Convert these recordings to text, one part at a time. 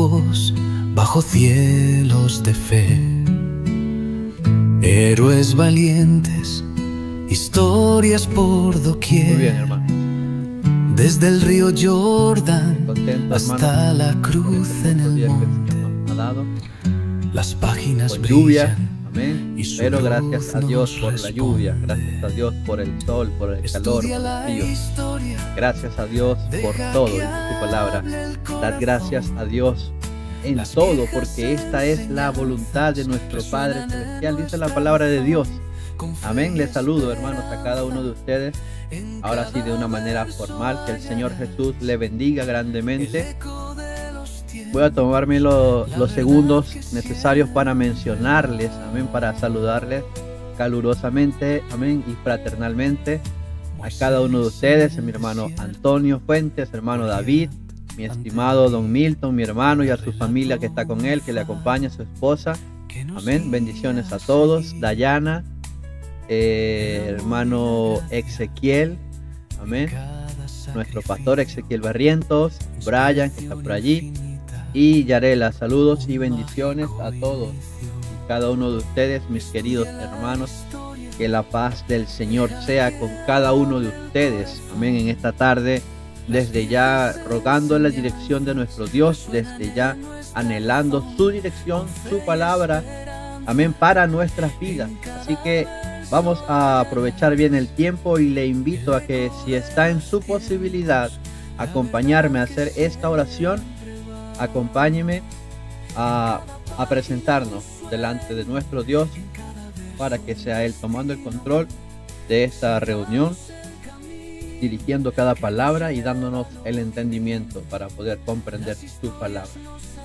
vivos bajo cielos de fe, héroes valientes, historias por doquier. Muy bien, hermano. Desde el río Jordán Contento, hasta hermano, por la este cruz en hermoso el día que el monte, Señor nos ha dado, las páginas con lluvia, brillan amén. y su Pero gracias luz a Dios nos por la lluvia, gracias a responde. Dios por el sol, por el calor, Estudia por el la frío. historia, Gracias a Dios por deja todo, que dice su palabra. hable el Dad gracias corazón. a Dios en Las todo, viejas porque esta es la voluntad de nuestro Padre resuenan en Celestial, dice la nuestra palabra de razón, Dios. con fe Amén. y Les saludo, hermanos, a cada uno de ustedes. en Ahora sí, de una cada manera formal, que el Señor mañana, Jesús le bendiga el grandemente. eco de los Voy a tomarme los la verdad segundos que necesarios para siempre mencionarles, amén, para saludarles calurosamente, amén, y fraternalmente a cada uno de ustedes, a mi hermano Antonio Fuentes, hermano David, mi estimado don Milton, mi hermano, y a su familia que está con él, que le acompaña, a su esposa, amén. Bendiciones a todos. Dayana, hermano Ezequiel, amén. Nuestro pastor Ezequiel Barrientos, Brian, que está por allí, y Yarela. Saludos y bendiciones a todos y cada uno de ustedes, mis queridos hermanos. Que la paz del Señor sea con cada uno de ustedes, amén, en esta tarde, desde ya rogando la dirección de nuestro Dios, desde ya anhelando su dirección, su palabra, amén, para nuestras vidas. Así que vamos a aprovechar bien el tiempo y le invito a que, si está en su posibilidad, acompañarme a hacer esta oración. Acompáñeme a presentarnos delante de nuestro Dios, para que sea Él tomando el control de esta reunión, dirigiendo cada palabra y dándonos el entendimiento para poder comprender su palabra.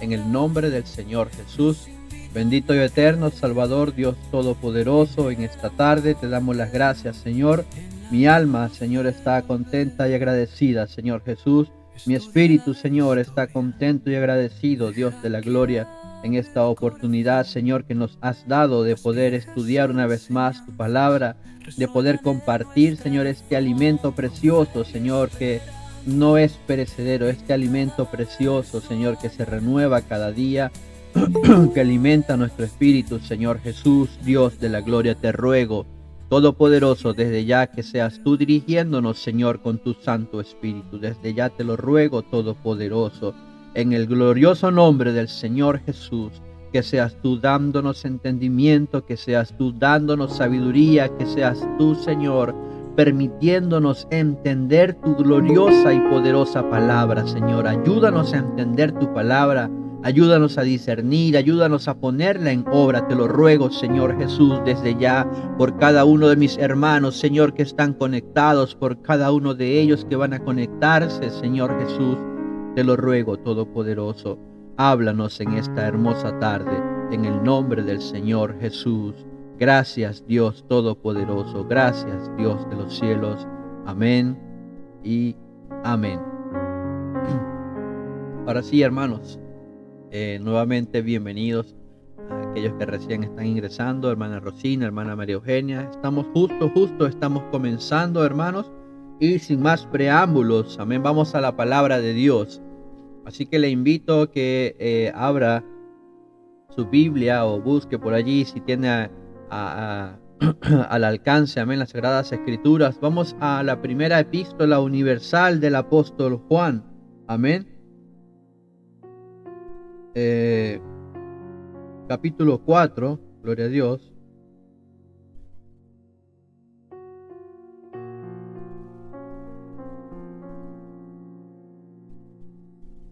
En el nombre del Señor Jesús, bendito y eterno Salvador, Dios Todopoderoso, en esta tarde te damos las gracias, Señor. Mi alma, Señor, está contenta y agradecida, Señor Jesús. Mi espíritu, Señor, está contento y agradecido, Dios de la gloria, en esta oportunidad, Señor, que nos has dado de poder estudiar una vez más tu palabra, de poder compartir, Señor, este alimento precioso, Señor, que no es perecedero, este alimento precioso, Señor, que se renueva cada día, que alimenta nuestro espíritu, Señor Jesús, Dios de la gloria. Te ruego, Todopoderoso, desde ya que seas tú dirigiéndonos, Señor, con tu Santo Espíritu. Desde ya te lo ruego, Todopoderoso, en el glorioso nombre del Señor Jesús, que seas tú dándonos entendimiento, que seas tú dándonos sabiduría, que seas tú, Señor, permitiéndonos entender tu gloriosa y poderosa palabra, Señor. Ayúdanos a entender tu palabra, ayúdanos a discernir, ayúdanos a ponerla en obra. Te lo ruego, Señor Jesús, desde ya, por cada uno de mis hermanos, Señor, que están conectados, por cada uno de ellos que van a conectarse, Señor Jesús. Te lo ruego, Todopoderoso, háblanos en esta hermosa tarde, en el nombre del Señor Jesús. Gracias, Dios Todopoderoso, gracias, Dios de los cielos. Amén y amén. Ahora sí, hermanos, nuevamente bienvenidos a aquellos que recién están ingresando, hermana Rosina, hermana María Eugenia. Estamos estamos comenzando, hermanos. Y sin más preámbulos, amén, vamos a la palabra de Dios. Así que le invito a que abra su Biblia o busque por allí, si tiene al alcance, amén, las Sagradas Escrituras. Vamos a la primera epístola universal del apóstol Juan, amén. Capítulo 4, gloria a Dios.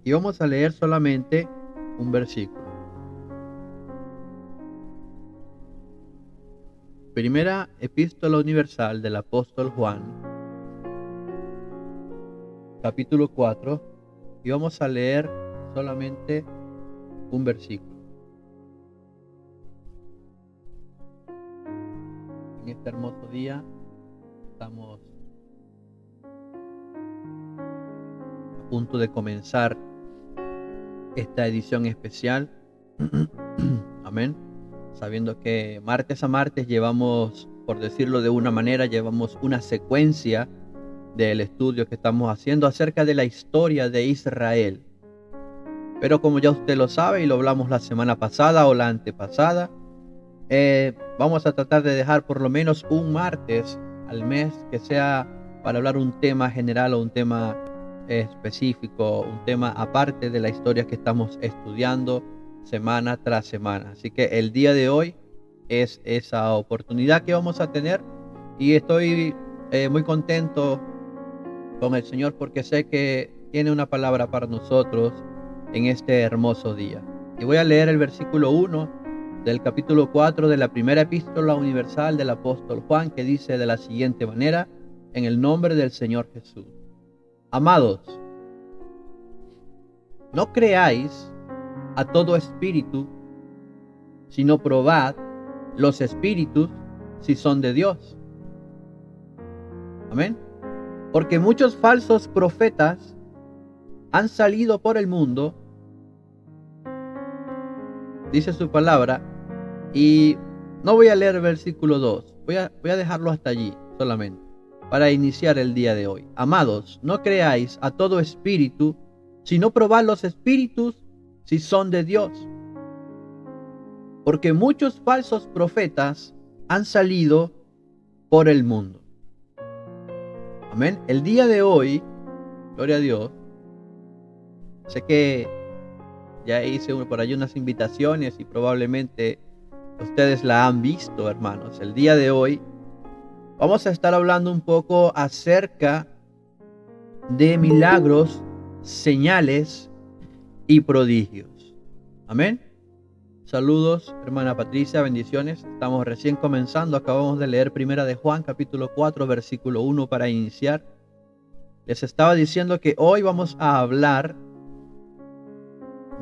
Y vamos a leer solamente un versículo. Primera epístola universal del apóstol Juan, capítulo 4, y vamos a leer solamente un versículo. En este hermoso día estamos a punto de comenzar esta edición especial. Amén. Sabiendo que martes a martes llevamos, por decirlo de una manera, llevamos una secuencia del estudio que estamos haciendo acerca de la historia de Israel. Pero como ya usted lo sabe y lo hablamos la semana pasada o la antepasada, vamos a tratar de dejar por lo menos un martes al mes que sea para hablar un tema general o un tema específico, un tema aparte de la historia que estamos estudiando semana tras semana. Así que el día de hoy es esa oportunidad que vamos a tener y estoy muy contento con el Señor porque sé que tiene una palabra para nosotros en este hermoso día. Y voy a leer el versículo 1 del capítulo 4 de la primera epístola universal del apóstol Juan, que dice de la siguiente manera: en el nombre del Señor Jesús. Amados, no creáis a todo espíritu, sino probad los espíritus si son de Dios. Amén. Porque muchos falsos profetas han salido por el mundo, dice su palabra, y no voy a leer el versículo 2, voy a dejarlo hasta allí solamente, para iniciar el día de hoy. Amados, no creáis a todo espíritu, sino probad los espíritus si son de Dios. Porque muchos falsos profetas han salido por el mundo. Amén. El día de hoy, gloria a Dios, sé que ya hice por ahí unas invitaciones y probablemente ustedes la han visto, hermanos. El día de hoy vamos a estar hablando un poco acerca de milagros, señales y prodigios. Amén. Saludos, hermana Patricia, bendiciones. Estamos recién comenzando, acabamos de leer Primera de Juan, capítulo 4, versículo 1 para iniciar. Les estaba diciendo que hoy vamos a hablar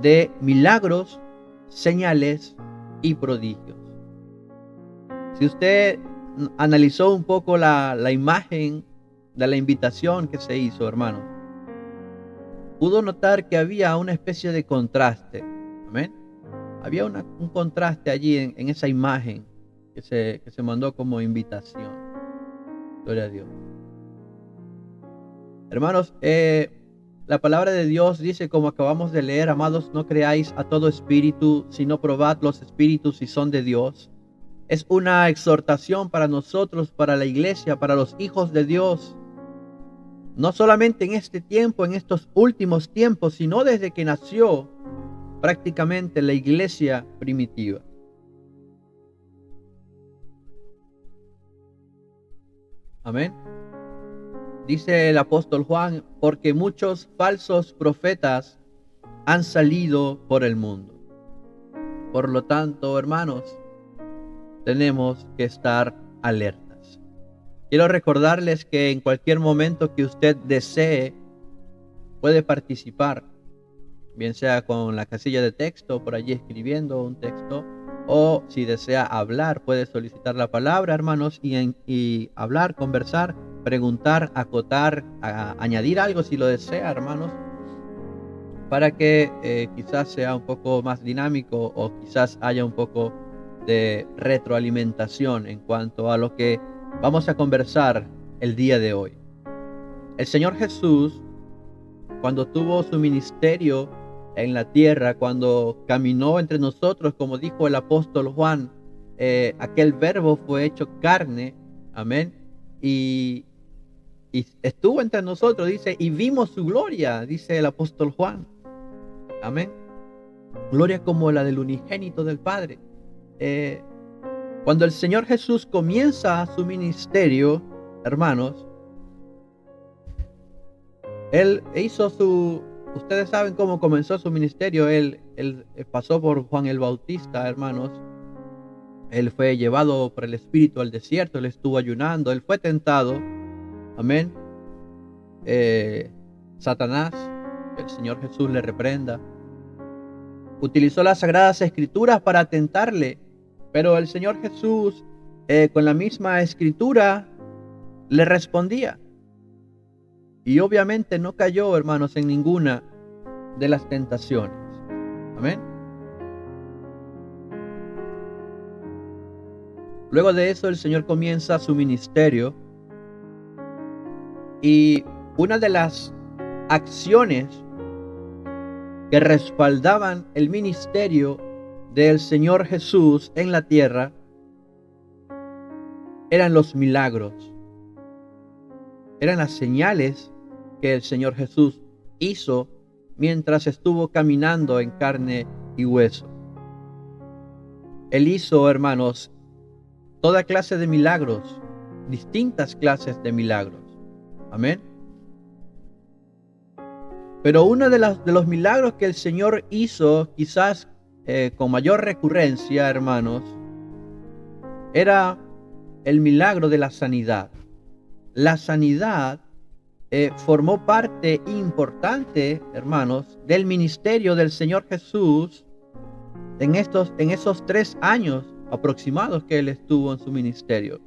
de milagros, señales y prodigios. Si usted analizó un poco la imagen de la invitación que se hizo, hermano, pudo notar que había una especie de contraste. Amén. Había un contraste allí en esa imagen que se mandó como invitación. Gloria a Dios. Hermanos, la palabra de Dios dice, como acabamos de leer: amados, no creáis a todo espíritu, sino probad los espíritus si son de Dios. Es una exhortación para nosotros, para la iglesia, para los hijos de Dios. No solamente en este tiempo, en estos últimos tiempos, sino desde que nació prácticamente la iglesia primitiva. Amén. Dice el apóstol Juan: porque muchos falsos profetas han salido por el mundo. Por lo tanto, hermanos, tenemos que estar alertas. Quiero recordarles que en cualquier momento que usted desee, puede participar, bien sea con la casilla de texto, por allí escribiendo un texto, o si desea hablar, puede solicitar la palabra, hermanos, y hablar, conversar, preguntar, acotar, añadir algo si lo desea, hermanos, para que quizás sea un poco más dinámico o quizás haya un poco de retroalimentación en cuanto a lo que vamos a conversar el día de hoy. El Señor Jesús, cuando tuvo su ministerio en la tierra, cuando caminó entre nosotros, como dijo el apóstol Juan, aquel verbo fue hecho carne, amén, y estuvo entre nosotros, dice, y vimos su gloria, dice el apóstol Juan, amén, gloria como la del unigénito del Padre. Cuando el Señor Jesús comienza su ministerio, hermanos, Él hizo ustedes saben cómo comenzó su ministerio. Él pasó por Juan el Bautista, hermanos. Él fue llevado por el Espíritu al desierto, él estuvo ayunando, él fue tentado. Amén. Satanás, el Señor Jesús le reprenda. Utilizó las Sagradas Escrituras para tentarle, pero el Señor Jesús, con la misma Escritura, le respondía. Y obviamente no cayó, hermanos, en ninguna de las tentaciones. Amén. Luego de eso, el Señor comienza su ministerio. Y una de las acciones que respaldaban el ministerio del Señor Jesús en la tierra eran los milagros, eran las señales que el Señor Jesús hizo mientras estuvo caminando en carne y hueso. Él hizo, hermanos, toda clase de milagros, distintas clases de milagros. Amén. Pero uno de los milagros que el Señor hizo, quizás con mayor recurrencia, hermanos, era el milagro de la sanidad. La sanidad formó parte importante, hermanos, del ministerio del Señor Jesús en esos 3 años aproximados que Él estuvo en su ministerio.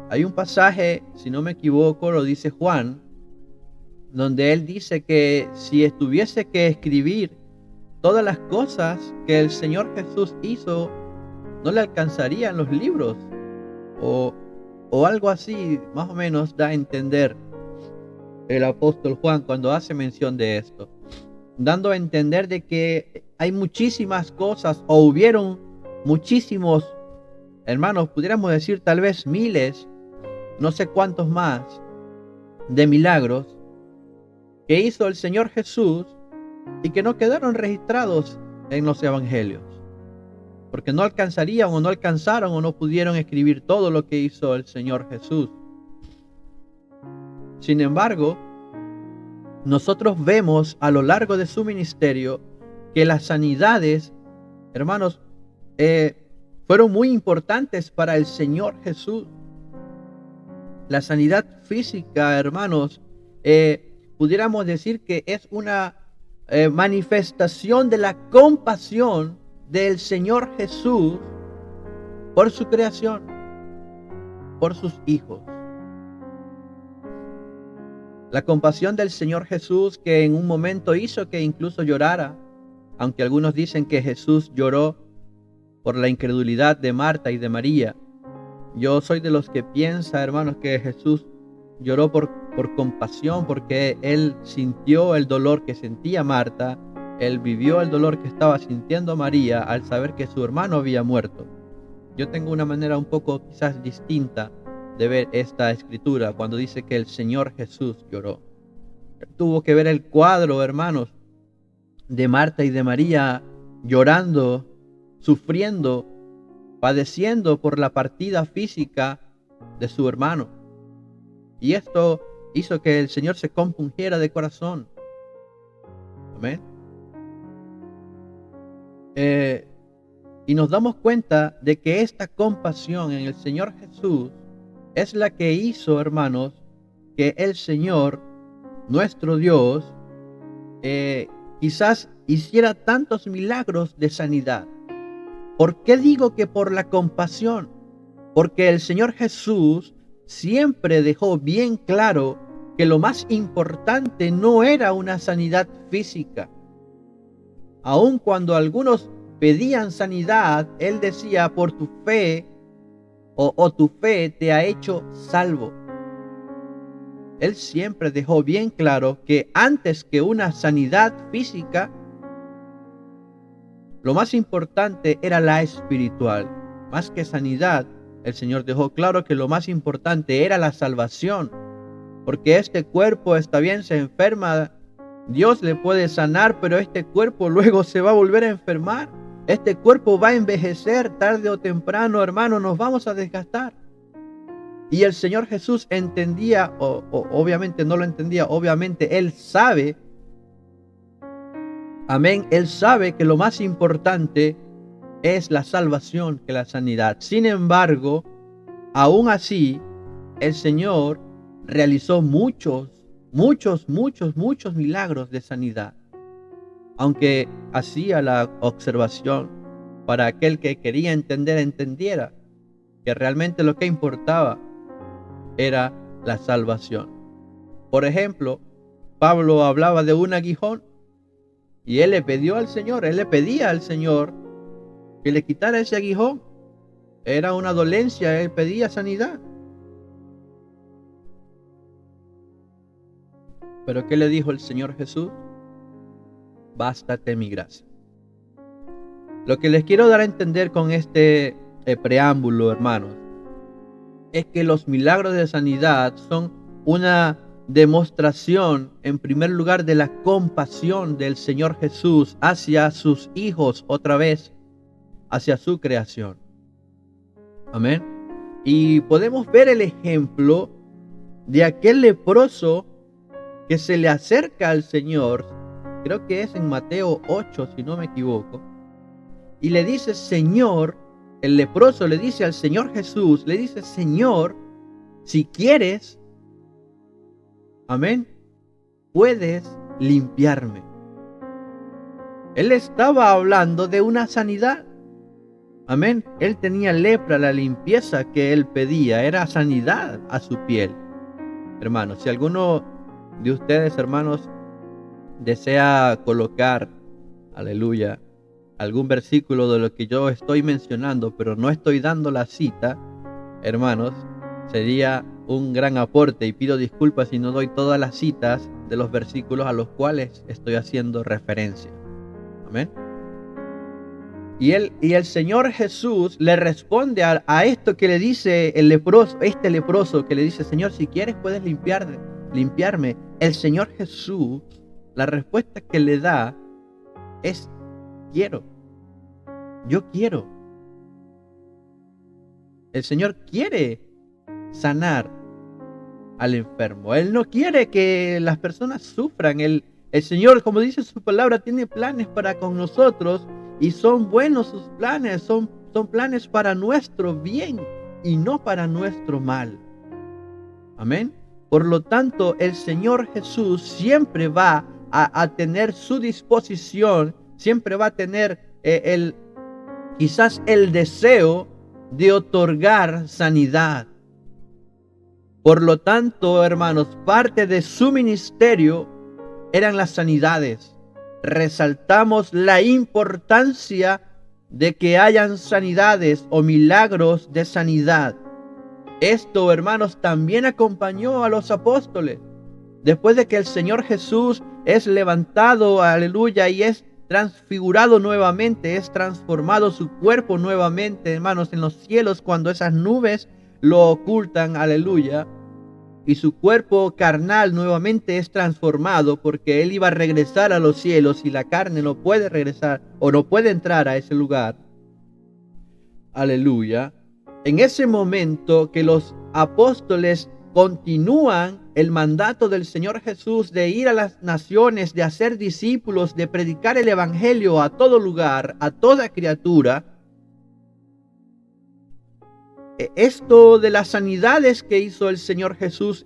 Hay un pasaje, si no me equivoco, lo dice Juan, donde Él dice que si tuviese que escribir todas las cosas que el Señor Jesús hizo, no le alcanzarían los libros, o algo así, más o menos da a entender el apóstol Juan cuando hace mención de esto, dando a entender de que hay muchísimas cosas, o hubieron muchísimos, hermanos, pudiéramos decir tal vez miles, no sé cuántos más, de milagros que hizo el Señor Jesús y que no quedaron registrados en los evangelios, porque no alcanzarían o no alcanzaron o no pudieron escribir todo lo que hizo el Señor Jesús. Sin embargo, nosotros vemos a lo largo de su ministerio que las sanidades, hermanos, fueron muy importantes para el Señor Jesús. La sanidad física, hermanos, pudiéramos decir que es una manifestación de la compasión del Señor Jesús por su creación, por sus hijos. La compasión del Señor Jesús, que en un momento hizo que incluso llorara, aunque algunos dicen que Jesús lloró por la incredulidad de Marta y de María. Yo soy de los que piensa, hermanos, que Jesús lloró por compasión, porque Él sintió el dolor que sentía Marta, Él vivió el dolor que estaba sintiendo María al saber que su hermano había muerto. Yo tengo una manera un poco quizás distinta de ver esta escritura cuando dice que el Señor Jesús lloró. Él tuvo que ver el cuadro, hermanos, de Marta y de María llorando, sufriendo, padeciendo por la partida física de su hermano. Y esto hizo que el Señor se compungiera de corazón. Amén. Y nos damos cuenta de que esta compasión en el Señor Jesús es la que hizo, hermanos, que el Señor, nuestro Dios, quizás hiciera tantos milagros de sanidad. ¿Por qué digo que por la compasión? Porque el Señor Jesús siempre dejó bien claro que lo más importante no era una sanidad física. Aun cuando algunos pedían sanidad, Él decía, por tu fe, o tu fe te ha hecho salvo. Él siempre dejó bien claro que antes que una sanidad física, lo más importante era la espiritual. Más que sanidad, el Señor dejó claro que lo más importante era la salvación. Porque este cuerpo está bien, se enferma, Dios le puede sanar, pero este cuerpo luego se va a volver a enfermar. Este cuerpo va a envejecer tarde o temprano, hermano, nos vamos a desgastar. Y el Señor Jesús entendía, o obviamente no lo entendía, obviamente Él sabe. Amén. Él sabe que lo más importante es la salvación que la sanidad. Sin embargo, aún así, el Señor realizó muchos milagros de sanidad. Aunque hacía la observación para aquel que quería entender, entendiera que realmente lo que importaba era la salvación. Por ejemplo, Pablo hablaba de un aguijón. Y él le pedía al Señor que le quitara ese aguijón. Era una dolencia, él pedía sanidad. Pero ¿qué le dijo el Señor Jesús? bástate mi gracia. Lo que les quiero dar a entender con este preámbulo, hermanos, es que los milagros de sanidad son una demostración, en primer lugar, de la compasión del Señor Jesús hacia sus hijos, otra vez, hacia su creación. Amén. Y podemos ver el ejemplo de aquel leproso que se le acerca al Señor, creo que es en Mateo 8, si no me equivoco, y le dice, Señor, el leproso le dice al Señor Jesús, le dice, Señor, si quieres, amén, puedes limpiarme. Él estaba hablando de una sanidad. Amén. Él tenía lepra, la limpieza que él pedía era sanidad a su piel. Hermanos, si alguno de ustedes, hermanos, desea colocar, aleluya, algún versículo de lo que yo estoy mencionando, pero no estoy dando la cita, hermanos, sería un gran aporte y pido disculpas si no doy todas las citas de los versículos a los cuales estoy haciendo referencia. Amén. Y el Señor Jesús le responde a esto que le dice el leproso, este leproso que le dice, Señor, si quieres puedes limpiarme. El Señor Jesús, la respuesta que le da es, quiero. Yo quiero. El Señor quiere sanar al enfermo. Él no quiere que las personas sufran. El Señor, como dice su palabra, tiene planes para con nosotros. Y son buenos sus planes, son planes para nuestro bien y no para nuestro mal. Amén. Por lo tanto, el Señor Jesús siempre va a tener su disposición, siempre va a tener quizás el deseo de otorgar sanidad. Por lo tanto, hermanos, parte de su ministerio eran las sanidades. Resaltamos la importancia de que hayan sanidades o milagros de sanidad. Esto, hermanos, también acompañó a los apóstoles. Después de que el Señor Jesús es levantado, aleluya, y es transfigurado nuevamente, es transformado su cuerpo nuevamente, hermanos, en los cielos, cuando esas nubes lo ocultan, aleluya. Y su cuerpo carnal nuevamente es transformado porque él iba a regresar a los cielos y la carne no puede regresar o no puede entrar a ese lugar. Aleluya. En ese momento que los apóstoles continúan el mandato del Señor Jesús de ir a las naciones, de hacer discípulos, de predicar el evangelio a todo lugar, a toda criatura. Esto de las sanidades que hizo el Señor Jesús,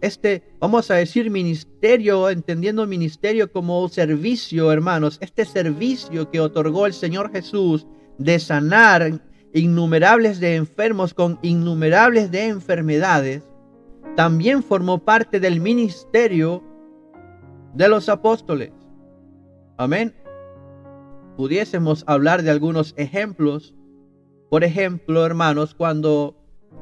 vamos a decir ministerio, entendiendo ministerio como servicio, hermanos, este servicio que otorgó el Señor Jesús de sanar innumerables de enfermos con innumerables de enfermedades, también formó parte del ministerio de los apóstoles. Amén. Pudiésemos hablar de algunos ejemplos. Por ejemplo, hermanos, cuando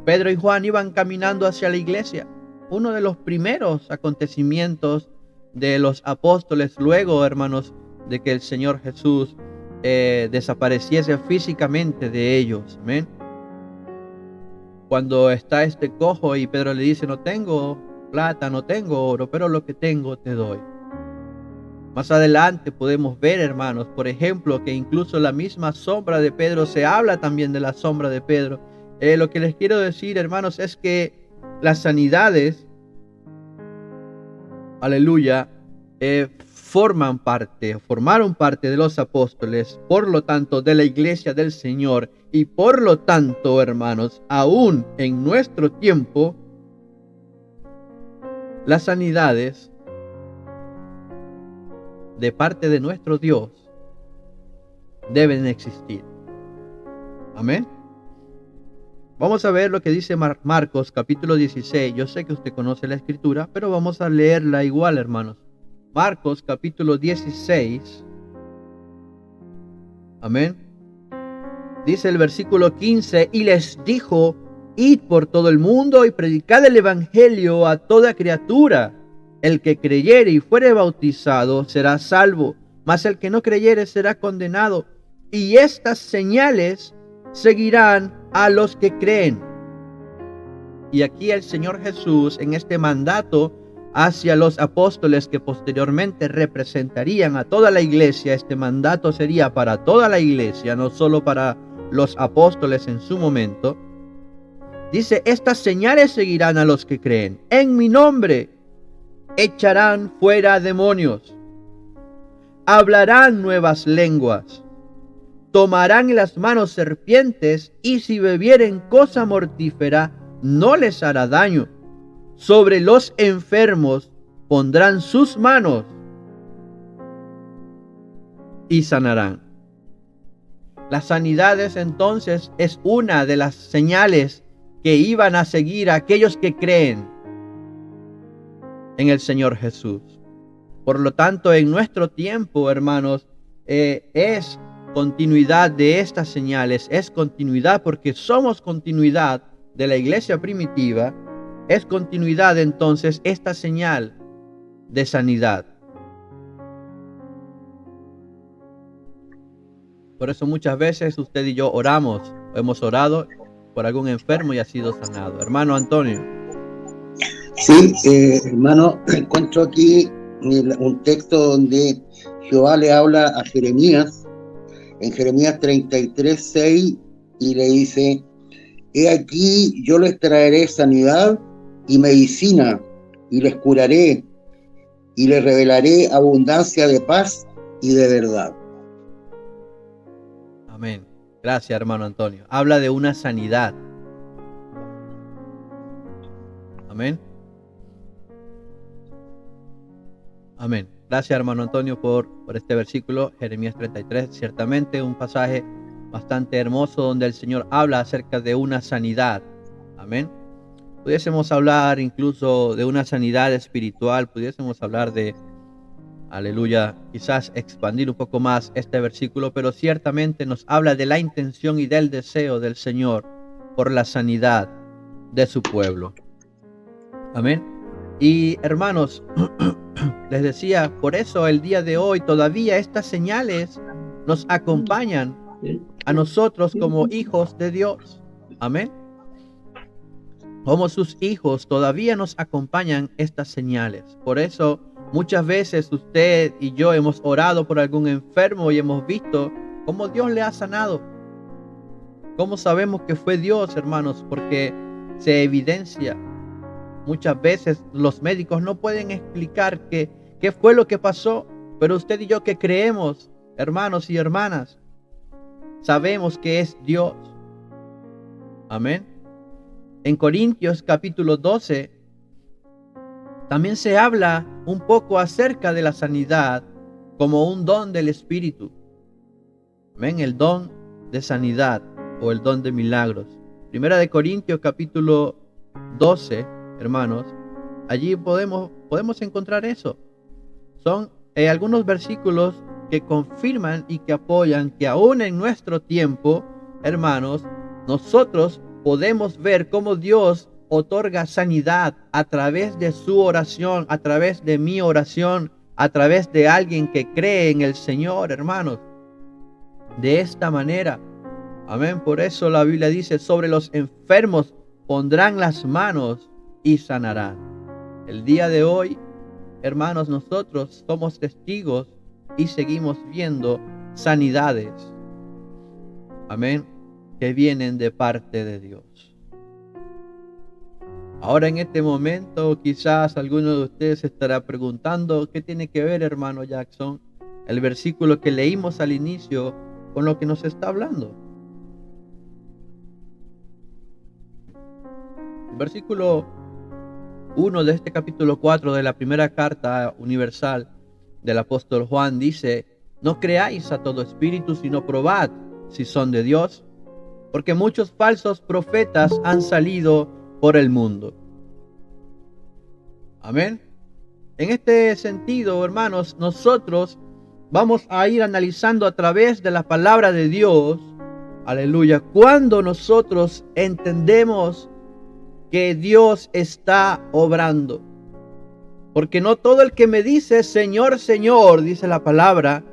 Pedro y Juan iban caminando hacia la iglesia, uno de los primeros acontecimientos de los apóstoles, luego, hermanos, de que el Señor Jesús desapareciese físicamente de ellos. Amén. Cuando está este cojo y Pedro le dice, no tengo plata, no tengo oro, pero lo que tengo te doy. Más adelante podemos ver, hermanos, por ejemplo, que incluso la misma sombra de Pedro, se habla también de la sombra de Pedro. Lo que les quiero decir, hermanos, es que las sanidades, aleluya, formaron parte de los apóstoles, por lo tanto, de la iglesia del Señor, y por lo tanto, hermanos, aún en nuestro tiempo, las sanidades de parte de nuestro Dios deben existir. Amén. Vamos a ver lo que dice Marcos capítulo 16. Yo sé que usted conoce la escritura, pero vamos a leerla igual, hermanos. Marcos capítulo 16. Amén. Dice el versículo 15, y les dijo, id por todo el mundo y predicad el evangelio a toda criatura. El que creyere y fuere bautizado será salvo, mas el que no creyere será condenado. Y estas señales seguirán a los que creen. Y aquí el Señor Jesús, en este mandato hacia los apóstoles que posteriormente representarían a toda la iglesia, este mandato sería para toda la iglesia, no solo para los apóstoles en su momento. Dice, estas señales seguirán a los que creen. En mi nombre echarán fuera demonios, hablarán nuevas lenguas, tomarán en las manos serpientes, y si bebieren cosa mortífera, no les hará daño. Sobre los enfermos pondrán sus manos y sanarán. Las sanidades entonces es una de las señales que iban a seguir a aquellos que creen en el Señor Jesús. Por lo tanto, en nuestro tiempo, hermanos, es continuidad de estas señales, es continuidad porque somos continuidad de la iglesia primitiva, es continuidad entonces esta señal de sanidad. Por eso muchas veces usted y yo oramos, hemos orado por algún enfermo y ha sido sanado. Hermano Antonio. Sí, hermano, encuentro aquí un texto donde Jehová le habla a Jeremías, en Jeremías 33:6, y le dice: he aquí, yo les traeré sanidad y medicina, y les curaré, y les revelaré abundancia de paz y de verdad. Amén. Gracias, hermano Antonio. Habla de una sanidad. Amén. Amén. Gracias, hermano Antonio, por este versículo, Jeremías 33. Ciertamente un pasaje bastante hermoso donde el Señor habla acerca de una sanidad. Amén. Pudiésemos hablar incluso de una sanidad espiritual, pudiésemos hablar de, aleluya, quizás expandir un poco más este versículo, pero ciertamente nos habla de la intención y del deseo del Señor por la sanidad de su pueblo. Amén. Y hermanos, les decía, por eso el día de hoy todavía estas señales nos acompañan a nosotros como hijos de Dios. Amén. Como sus hijos todavía nos acompañan estas señales. Por eso muchas veces usted y yo hemos orado por algún enfermo y hemos visto cómo Dios le ha sanado. ¿Cómo sabemos que fue Dios, hermanos? Porque se evidencia. Muchas veces los médicos no pueden explicar qué fue lo que pasó, pero usted y yo que creemos, hermanos y hermanas, sabemos que es Dios. Amén. En Corintios capítulo 12 también se habla un poco acerca de la sanidad como un don del Espíritu. Amén. El don de sanidad o el don de milagros. Primera de Corintios capítulo 12, hermanos, allí podemos encontrar eso. Son algunos versículos que confirman y que apoyan que aún en nuestro tiempo, hermanos, nosotros podemos ver cómo Dios otorga sanidad a través de su oración, a través de mi oración, a través de alguien que cree en el Señor, hermanos. De esta manera, amén. Por eso la Biblia dice, sobre los enfermos pondrán las manos y sanarán. El día de hoy, hermanos, nosotros somos testigos y seguimos viendo sanidades. Amén. Que vienen de parte de Dios. Ahora en este momento quizás alguno de ustedes se estará preguntando ¿qué tiene que ver, hermano Jackson, el versículo que leímos al inicio con lo que nos está hablando? El versículo 1 de este capítulo 4 de la primera carta universal del apóstol Juan dice: no creáis a todo espíritu, sino probad si son de Dios, porque muchos falsos profetas han salido por el mundo. Amén. En este sentido, hermanos, nosotros vamos a ir analizando a través de la palabra de Dios, aleluya, cuando nosotros entendemos que Dios está obrando. Porque no todo el que me dice Señor, Señor, dice la palabra,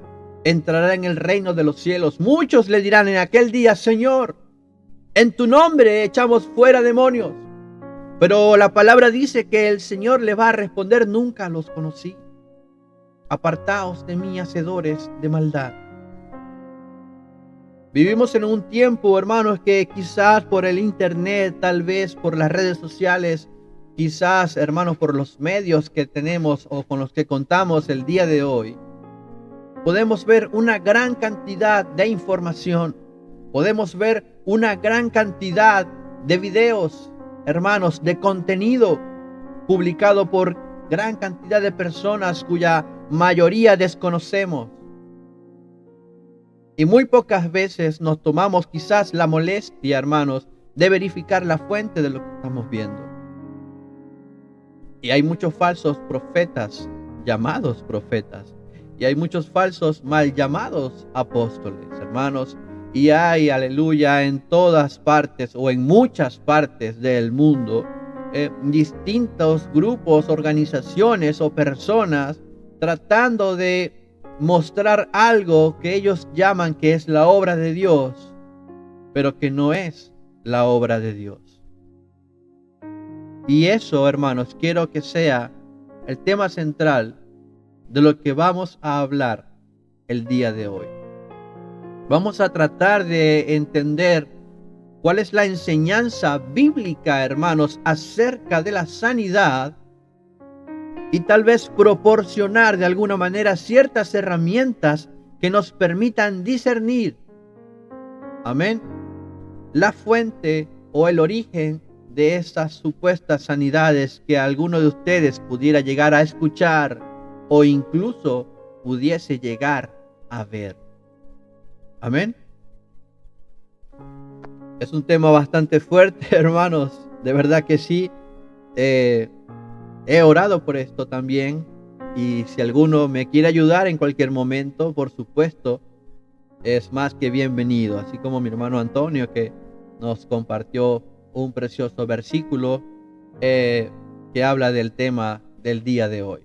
entrará en el reino de los cielos. Muchos le dirán en aquel día: Señor, en tu nombre echamos fuera demonios. Pero la palabra dice que el Señor le va a responder: nunca los conocí. Apartaos de mí, hacedores de maldad. Vivimos en un tiempo, hermanos, que quizás por el internet, tal vez por las redes sociales, quizás, hermanos, por los medios que tenemos o con los que contamos el día de hoy, podemos ver una gran cantidad de información. Podemos ver una gran cantidad de videos, hermanos, de contenido publicado por gran cantidad de personas cuya mayoría desconocemos. Y muy pocas veces nos tomamos quizás la molestia, hermanos, de verificar la fuente de lo que estamos viendo. Y hay muchos falsos profetas, llamados profetas, y hay muchos falsos mal llamados apóstoles, hermanos. Y hay, aleluya, en todas partes o en muchas partes del mundo, distintos grupos, organizaciones o personas tratando de mostrar algo que ellos llaman que es la obra de Dios, pero que no es la obra de Dios. Y eso, hermanos, quiero que sea el tema central de lo que vamos a hablar el día de hoy. Vamos a tratar de entender cuál es la enseñanza bíblica, hermanos, acerca de la sanidad, y tal vez proporcionar de alguna manera ciertas herramientas que nos permitan discernir, amén, la fuente o el origen de esas supuestas sanidades que alguno de ustedes pudiera llegar a escuchar o incluso pudiese llegar a ver. Amén. Es un tema bastante fuerte, hermanos, de verdad que sí. He orado por esto también, y si alguno me quiere ayudar en cualquier momento, por supuesto, es más que bienvenido. Así como mi hermano Antonio, que nos compartió un precioso versículo que habla del tema del día de hoy.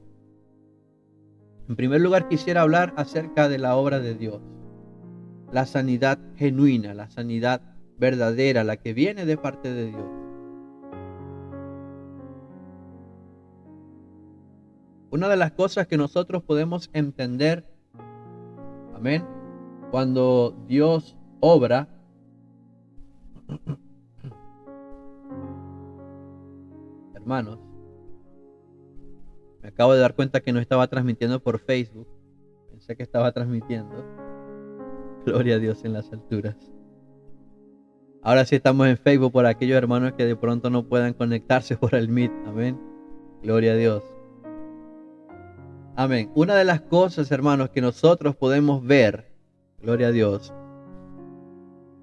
En primer lugar, quisiera hablar acerca de la obra de Dios, la sanidad genuina, la sanidad verdadera, la que viene de parte de Dios. Una de las cosas que nosotros podemos entender, amén, cuando Dios obra, hermanos, me acabo de dar cuenta que no estaba transmitiendo por Facebook. Pensé que estaba transmitiendo. Gloria a Dios en las alturas. Ahora sí estamos en Facebook por aquellos hermanos que de pronto no puedan conectarse por el Meet. Amén. Gloria a Dios. Amén. Una de las cosas, hermanos, que nosotros podemos ver, gloria a Dios,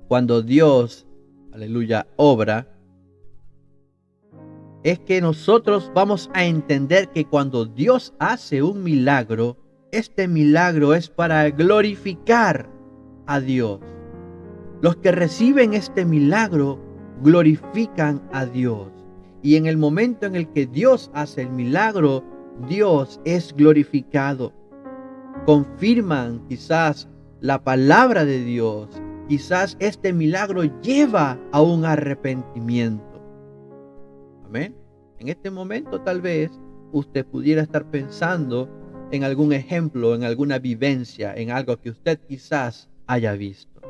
cuando Dios, aleluya, obra, es que nosotros vamos a entender que cuando Dios hace un milagro, este milagro es para glorificar a Dios. Los que reciben este milagro glorifican a Dios. Y en el momento en el que Dios hace el milagro, Dios es glorificado. Confirman quizás la palabra de Dios. Quizás este milagro lleva a un arrepentimiento. Amén. En este momento tal vez usted pudiera estar pensando en algún ejemplo, en alguna vivencia, en algo que usted quizás haya visto.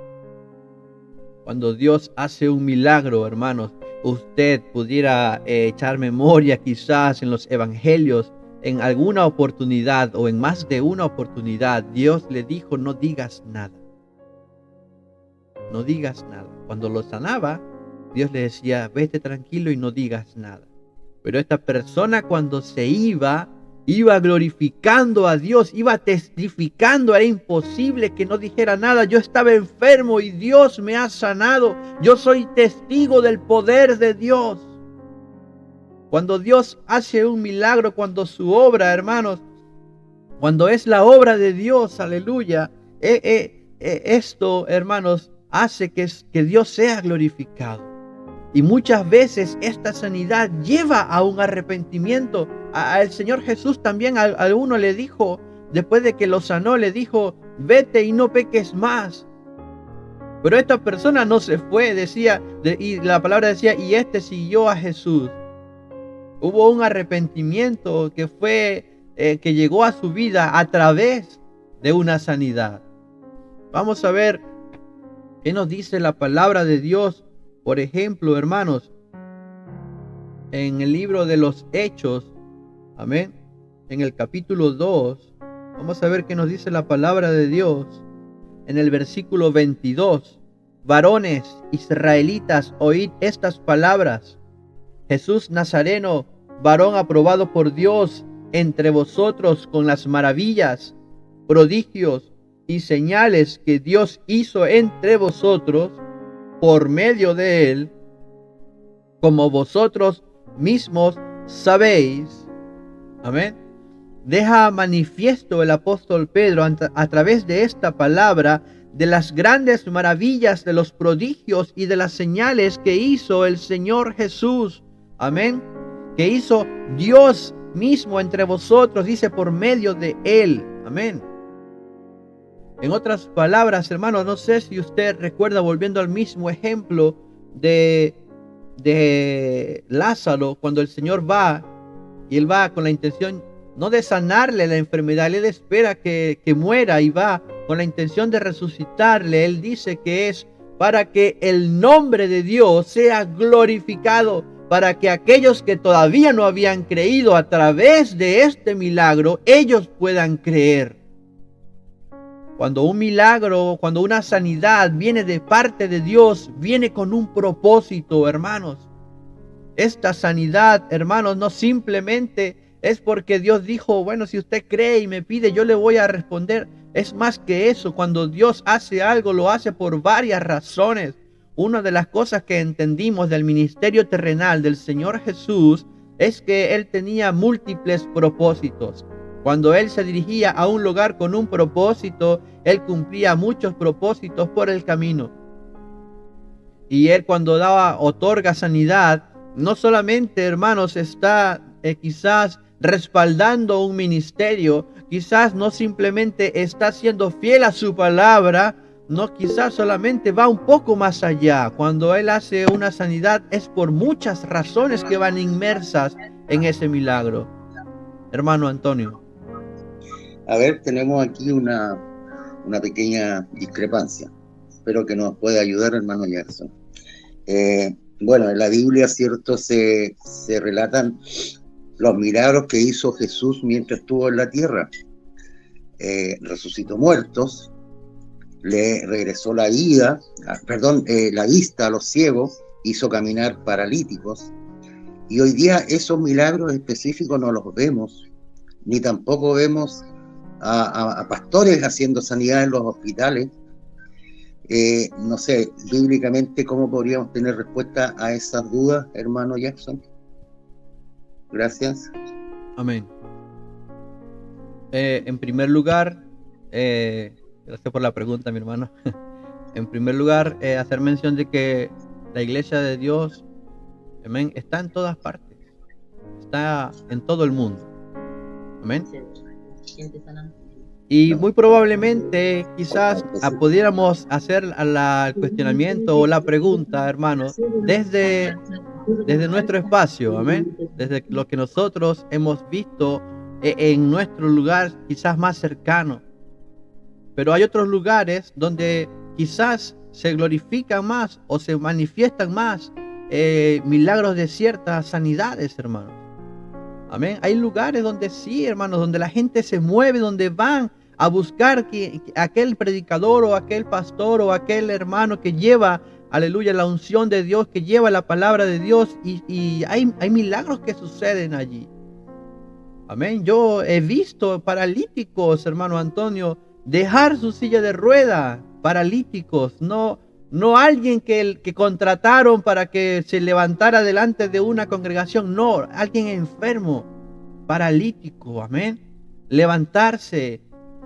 Cuando Dios hace un milagro, hermanos, usted pudiera echar memoria quizás en los evangelios. En alguna oportunidad o en más de una oportunidad, Dios le dijo: no digas nada. No digas nada. Cuando lo sanaba, Dios le decía: vete tranquilo y no digas nada. Pero esta persona, cuando se iba glorificando a Dios, iba testificando. Era imposible que no dijera nada. Yo estaba enfermo y Dios me ha sanado. Yo soy testigo del poder de Dios. Cuando Dios hace un milagro, cuando su obra, hermanos, cuando es la obra de Dios, aleluya, esto, hermanos, hace que Dios sea glorificado. Y muchas veces esta sanidad lleva a un arrepentimiento. Al Señor Jesús también a uno le dijo: después de que lo sanó, le dijo: vete y no peques más. Pero esta persona no se fue, y la palabra decía, y siguió a Jesús. Hubo un arrepentimiento que llegó a su vida a través de una sanidad. Vamos a ver qué nos dice la palabra de Dios. Por ejemplo, hermanos, en el libro de los Hechos, amén, en el capítulo 2, vamos a ver qué nos dice la palabra de Dios. En el versículo 22, varones israelitas, oíd estas palabras. Jesús Nazareno, varón aprobado por Dios entre vosotros con las maravillas, prodigios y señales que Dios hizo entre vosotros por medio de él, como vosotros mismos sabéis. Amén. Deja manifiesto el apóstol Pedro a través de esta palabra de las grandes maravillas, de los prodigios y de las señales que hizo el Señor Jesús. Amén. Que hizo Dios mismo entre vosotros, dice, por medio de él. Amén. En otras palabras, hermanos, no sé si usted recuerda, volviendo al mismo ejemplo de Lázaro, cuando el Señor va, y él va con la intención no de sanarle la enfermedad, él espera que muera y va con la intención de resucitarle. Él dice que es para que el nombre de Dios sea glorificado, para que aquellos que todavía no habían creído a través de este milagro, ellos puedan creer. Cuando un milagro, cuando una sanidad viene de parte de Dios, viene con un propósito, hermanos. Esta sanidad, hermanos, no simplemente es porque Dios dijo, bueno, si usted cree y me pide, yo le voy a responder. Es más que eso. Cuando Dios hace algo, lo hace por varias razones. Una de las cosas que entendimos del ministerio terrenal del Señor Jesús es que Él tenía múltiples propósitos. Cuando Él se dirigía a un lugar con un propósito, Él cumplía muchos propósitos por el camino. Y Él, cuando otorga sanidad, no solamente, hermanos, está quizás respaldando un ministerio, quizás no simplemente está siendo fiel a su palabra, no, quizás solamente va un poco más allá. Cuando Él hace una sanidad es por muchas razones que van inmersas en ese milagro. Hermano Antonio. A ver, tenemos aquí una pequeña discrepancia. Espero que nos pueda ayudar, hermano Jackson. Bueno, en la Biblia, cierto, se relatan los milagros que hizo Jesús mientras estuvo en la tierra. Resucitó muertos, le regresó la vista a los ciegos, hizo caminar paralíticos. Y hoy día esos milagros específicos no los vemos, ni tampoco vemos a pastores haciendo sanidad en los hospitales. No sé, bíblicamente, ¿cómo podríamos tener respuesta a esas dudas, hermano Jackson? Gracias. Amén. En primer lugar, gracias por la pregunta, mi hermano. En primer lugar, hacer mención de que la iglesia de Dios, amén, está en todas partes. Está en todo el mundo. Amén. Y muy probablemente quizás pudiéramos hacer el cuestionamiento o la pregunta, hermanos, desde nuestro espacio, amén, desde lo que nosotros hemos visto en nuestro lugar quizás más cercano. Pero hay otros lugares donde quizás se glorifican más o se manifiestan más milagros de ciertas sanidades, hermanos. Amén. Hay lugares donde sí, hermanos, donde la gente se mueve, donde van a buscar que aquel predicador o aquel pastor o aquel hermano que lleva, aleluya, la unción de Dios, que lleva la palabra de Dios, y hay milagros que suceden allí. Amén. Yo he visto paralíticos, hermano Antonio, dejar su silla de rueda, paralíticos, no alguien que contrataron para que se levantara delante de una congregación, no, alguien enfermo, paralítico, amén, levantarse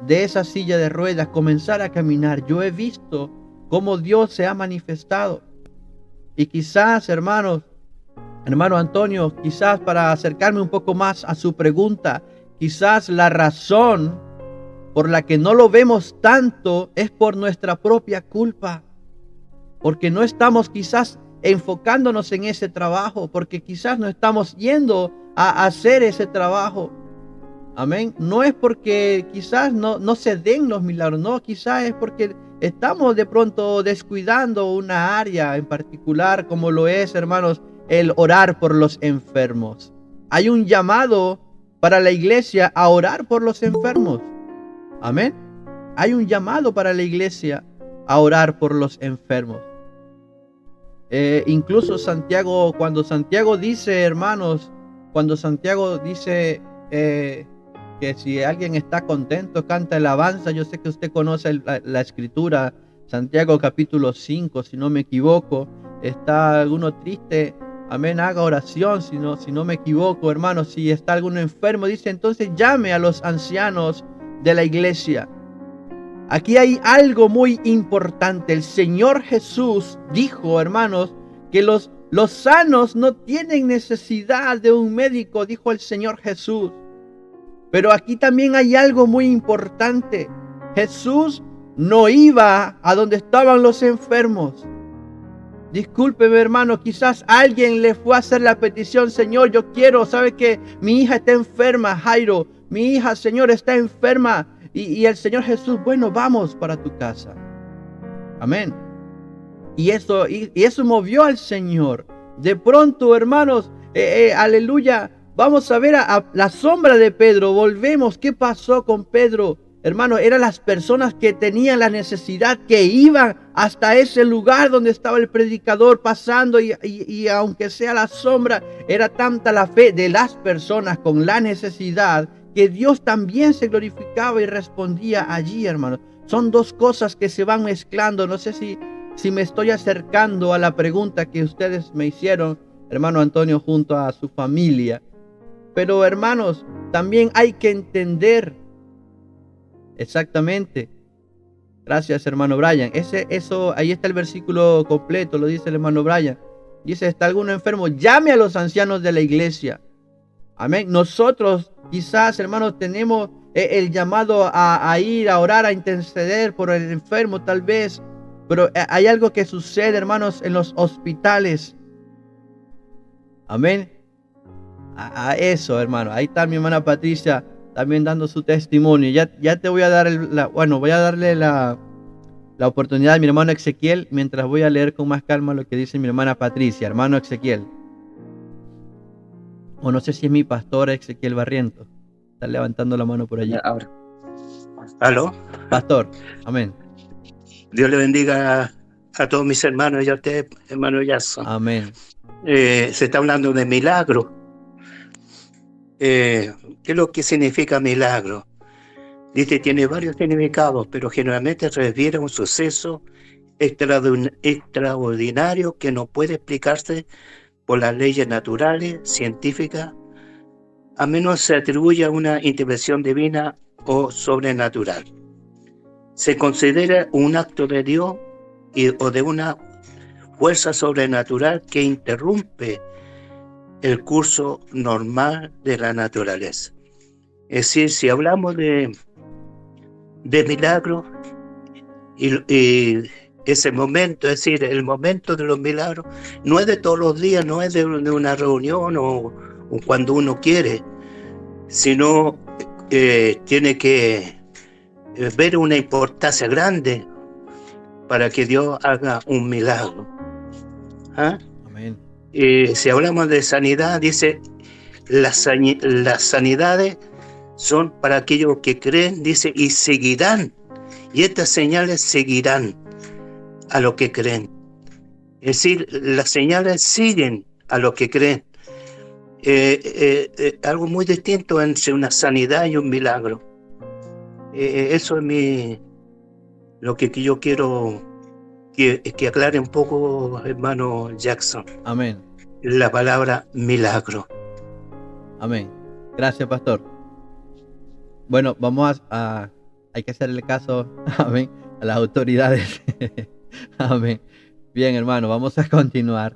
de esa silla de ruedas, comenzar a caminar. Yo he visto cómo Dios se ha manifestado. Y quizás, hermano Antonio, quizás para acercarme un poco más a su pregunta, quizás la razón por la que no lo vemos tanto es por nuestra propia culpa. Porque no estamos quizás enfocándonos en ese trabajo, porque quizás no estamos yendo a hacer ese trabajo. Amén. No es porque quizás no se den los milagros, no, quizás es porque estamos de pronto descuidando una área en particular, como lo es, hermanos, el orar por los enfermos. Hay un llamado para la iglesia a orar por los enfermos. Amén. Hay un llamado para la iglesia a orar por los enfermos. Incluso Santiago, cuando Santiago dice, hermanos, cuando Santiago dice que si alguien está contento, canta alabanza. Yo sé que usted conoce la escritura, Santiago capítulo 5, si no me equivoco. Está alguno triste, amén, haga oración, si no me equivoco, hermanos. Si está alguno enfermo, dice, entonces llame a los ancianos de la iglesia. Aquí hay algo muy importante. El Señor Jesús dijo, hermanos, que los sanos no tienen necesidad de un médico, dijo el Señor Jesús. Pero aquí también hay algo muy importante. Jesús no iba a donde estaban los enfermos. Discúlpeme, hermano, quizás alguien le fue a hacer la petición, Señor, yo quiero, ¿sabe qué? Mi hija está enferma, Jairo. Mi hija, Señor, está enferma. Y el Señor Jesús, bueno, vamos para tu casa. Amén. Y eso movió al Señor. De pronto, hermanos, aleluya, vamos a ver a la sombra de Pedro. Volvemos, ¿qué pasó con Pedro? Hermano, eran las personas que tenían la necesidad, que iban hasta ese lugar donde estaba el predicador pasando y aunque sea la sombra, era tanta la fe de las personas con la necesidad que Dios también se glorificaba y respondía allí, hermano. Son dos cosas que se van mezclando. No sé si me estoy acercando a la pregunta que ustedes me hicieron, hermano Antonio, junto a su familia. Pero, hermanos, también hay que entender exactamente. Gracias, hermano Brian. Ahí está el versículo completo, lo dice el hermano Brian. Dice, ¿está alguno enfermo? Llame a los ancianos de la iglesia. Amén. Nosotros quizás, hermanos, tenemos el llamado a ir a orar, a interceder por el enfermo, tal vez. Pero hay algo que sucede, hermanos, en los hospitales. Amén. A eso, hermano. Ahí está mi hermana Patricia también dando su testimonio. Ya te voy a dar voy a darle la oportunidad a mi hermano Ezequiel, mientras voy a leer con más calma lo que dice mi hermana Patricia. Hermano Ezequiel. O no sé si es mi pastor Ezequiel Barrientos. Está levantando la mano por allí. Ahora. ¿Aló? Pastor, amén. Dios le bendiga a todos mis hermanos y a usted, hermano Jackson. Amén. Se está hablando de milagro. ¿Qué es lo que significa milagro? Dice, tiene varios significados, pero generalmente refiere a un suceso extraordinario que no puede explicarse por las leyes naturales, científicas, a menos se atribuye a una intervención divina o sobrenatural. Se considera un acto de Dios o de una fuerza sobrenatural que interrumpe el curso normal de la naturaleza. Es decir, si hablamos de milagros y ese momento, es decir, el momento de los milagros, no es de todos los días, no es de una reunión o cuando uno quiere, sino tiene que ver una importancia grande para que Dios haga un milagro. ¿Ah? Amén. Si hablamos de sanidad, dice, las sanidades son para aquellos que creen, dice, y seguirán, y estas señales seguirán a los que creen. Es decir, las señales siguen a los que creen. Algo muy distinto entre una sanidad y un milagro. Eso es lo que yo quiero que aclare un poco, hermano Jackson. Amén. La palabra milagro. Amén. Gracias, pastor. Bueno, vamos hay que hacerle caso, amén, a las autoridades. Amén. Bien, hermano, vamos a continuar.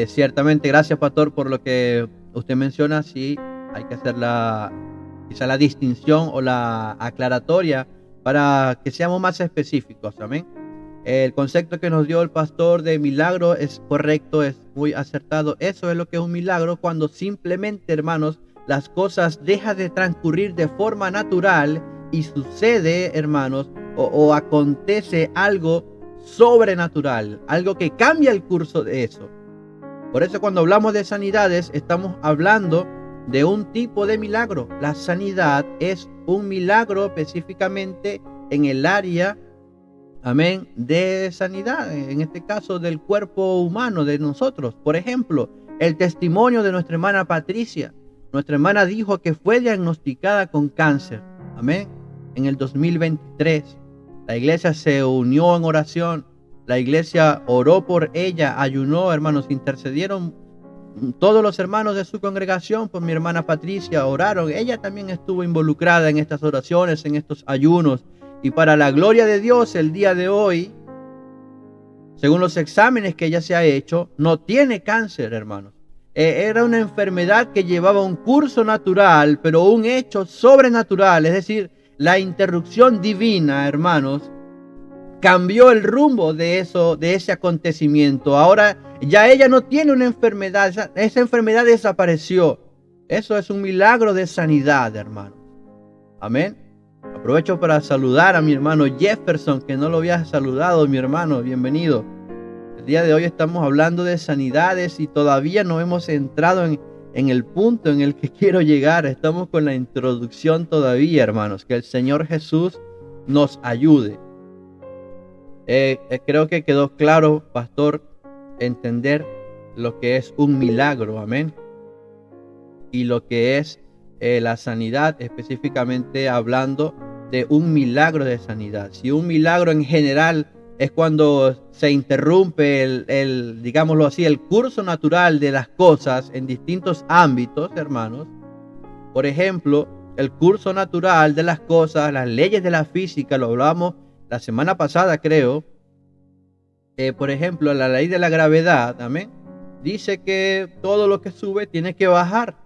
Ciertamente, gracias, pastor, por lo que usted menciona. Sí, hay que hacer quizá la distinción o la aclaratoria para que seamos más específicos. Amén. El concepto que nos dio el pastor de milagro es correcto, es muy acertado. Eso es lo que es un milagro, cuando simplemente, hermanos, las cosas dejan de transcurrir de forma natural y sucede, hermanos, o acontece algo sobrenatural, algo que cambia el curso de eso. Por eso cuando hablamos de sanidades, estamos hablando de un tipo de milagro. La sanidad es un milagro específicamente en el área, amén, de sanidad, en este caso del cuerpo humano de nosotros. Por ejemplo, el testimonio de nuestra hermana Patricia. Nuestra hermana dijo que fue diagnosticada con cáncer, amén, en el 2023. La iglesia se unió en oración, la iglesia oró por ella, ayunó, hermanos, intercedieron todos los hermanos de su congregación por mi hermana Patricia, oraron. Ella también estuvo involucrada en estas oraciones, en estos ayunos. Y para la gloria de Dios, el día de hoy, según los exámenes que ella se ha hecho, no tiene cáncer, hermanos. Era una enfermedad que llevaba un curso natural, pero un hecho sobrenatural, es decir, la interrupción divina, hermanos, cambió el rumbo de ese acontecimiento. Ahora ya ella no tiene una enfermedad, esa enfermedad desapareció. Eso es un milagro de sanidad, hermanos. Amén. Aprovecho para saludar a mi hermano Jefferson, que no lo había saludado. Mi hermano, bienvenido. El día de hoy estamos hablando de sanidades y todavía no hemos entrado en el punto en el que quiero llegar. Estamos con la introducción todavía, hermanos. Que el Señor Jesús nos ayude. Creo que quedó claro, pastor, entender lo que es un milagro, amén, y lo que es la sanidad, específicamente hablando de un milagro de sanidad. Si un milagro en general es cuando se interrumpe digámoslo así, el curso natural de las cosas en distintos ámbitos, hermanos. Por ejemplo, el curso natural de las cosas, las leyes de la física, lo hablamos la semana pasada, creo. Por ejemplo, la ley de la gravedad, amén, dice que todo lo que sube tiene que bajar.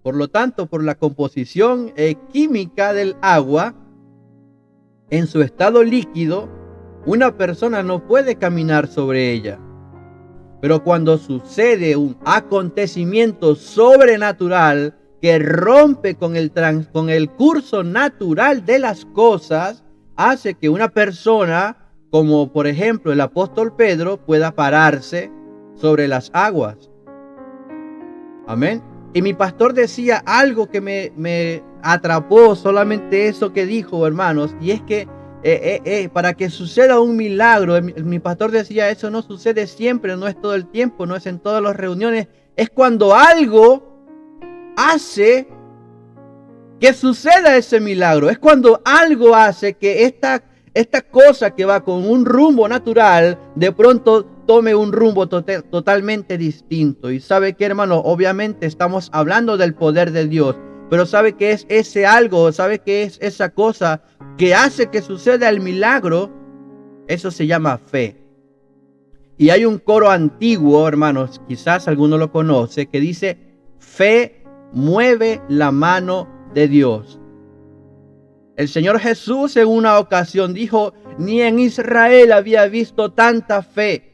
Por lo tanto, por la composición química del agua, en su estado líquido, una persona no puede caminar sobre ella. Pero cuando sucede un acontecimiento sobrenatural que rompe con el curso natural de las cosas, hace que una persona, como por ejemplo el apóstol Pedro, pueda pararse sobre las aguas. Amén. Y mi pastor decía algo que me atrapó, solamente eso que dijo, hermanos, y es que para que suceda un milagro, mi pastor decía, eso no sucede siempre, no es todo el tiempo, no es en todas las reuniones, es cuando algo hace que suceda ese milagro, es cuando algo hace que esta cosa que va con un rumbo natural, de pronto tome un rumbo totalmente distinto. Y sabe que, hermano, obviamente estamos hablando del poder de Dios, pero sabe que es ese algo, sabe que es esa cosa que hace que suceda el milagro. Eso se llama fe. Y hay un coro antiguo, hermanos, quizás alguno lo conoce, que dice: fe mueve la mano de Dios. El Señor Jesús en una ocasión dijo: ni en Israel había visto tanta fe.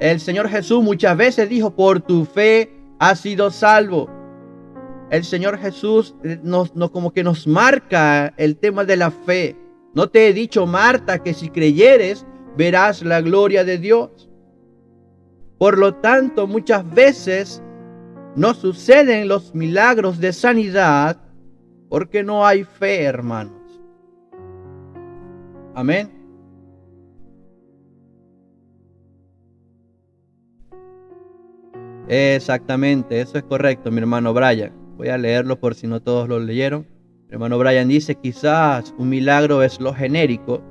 El Señor Jesús muchas veces dijo: por tu fe has sido salvo. El Señor Jesús como que nos marca el tema de la fe. No te he dicho, Marta, que si creyeres verás la gloria de Dios. Por lo tanto, muchas veces no suceden los milagros de sanidad porque no hay fe, hermanos. Amén. Exactamente, eso es correcto, mi hermano Brian. Voy a leerlo por si no todos lo leyeron. Mi hermano Brian dice: quizás un milagro es lo genérico,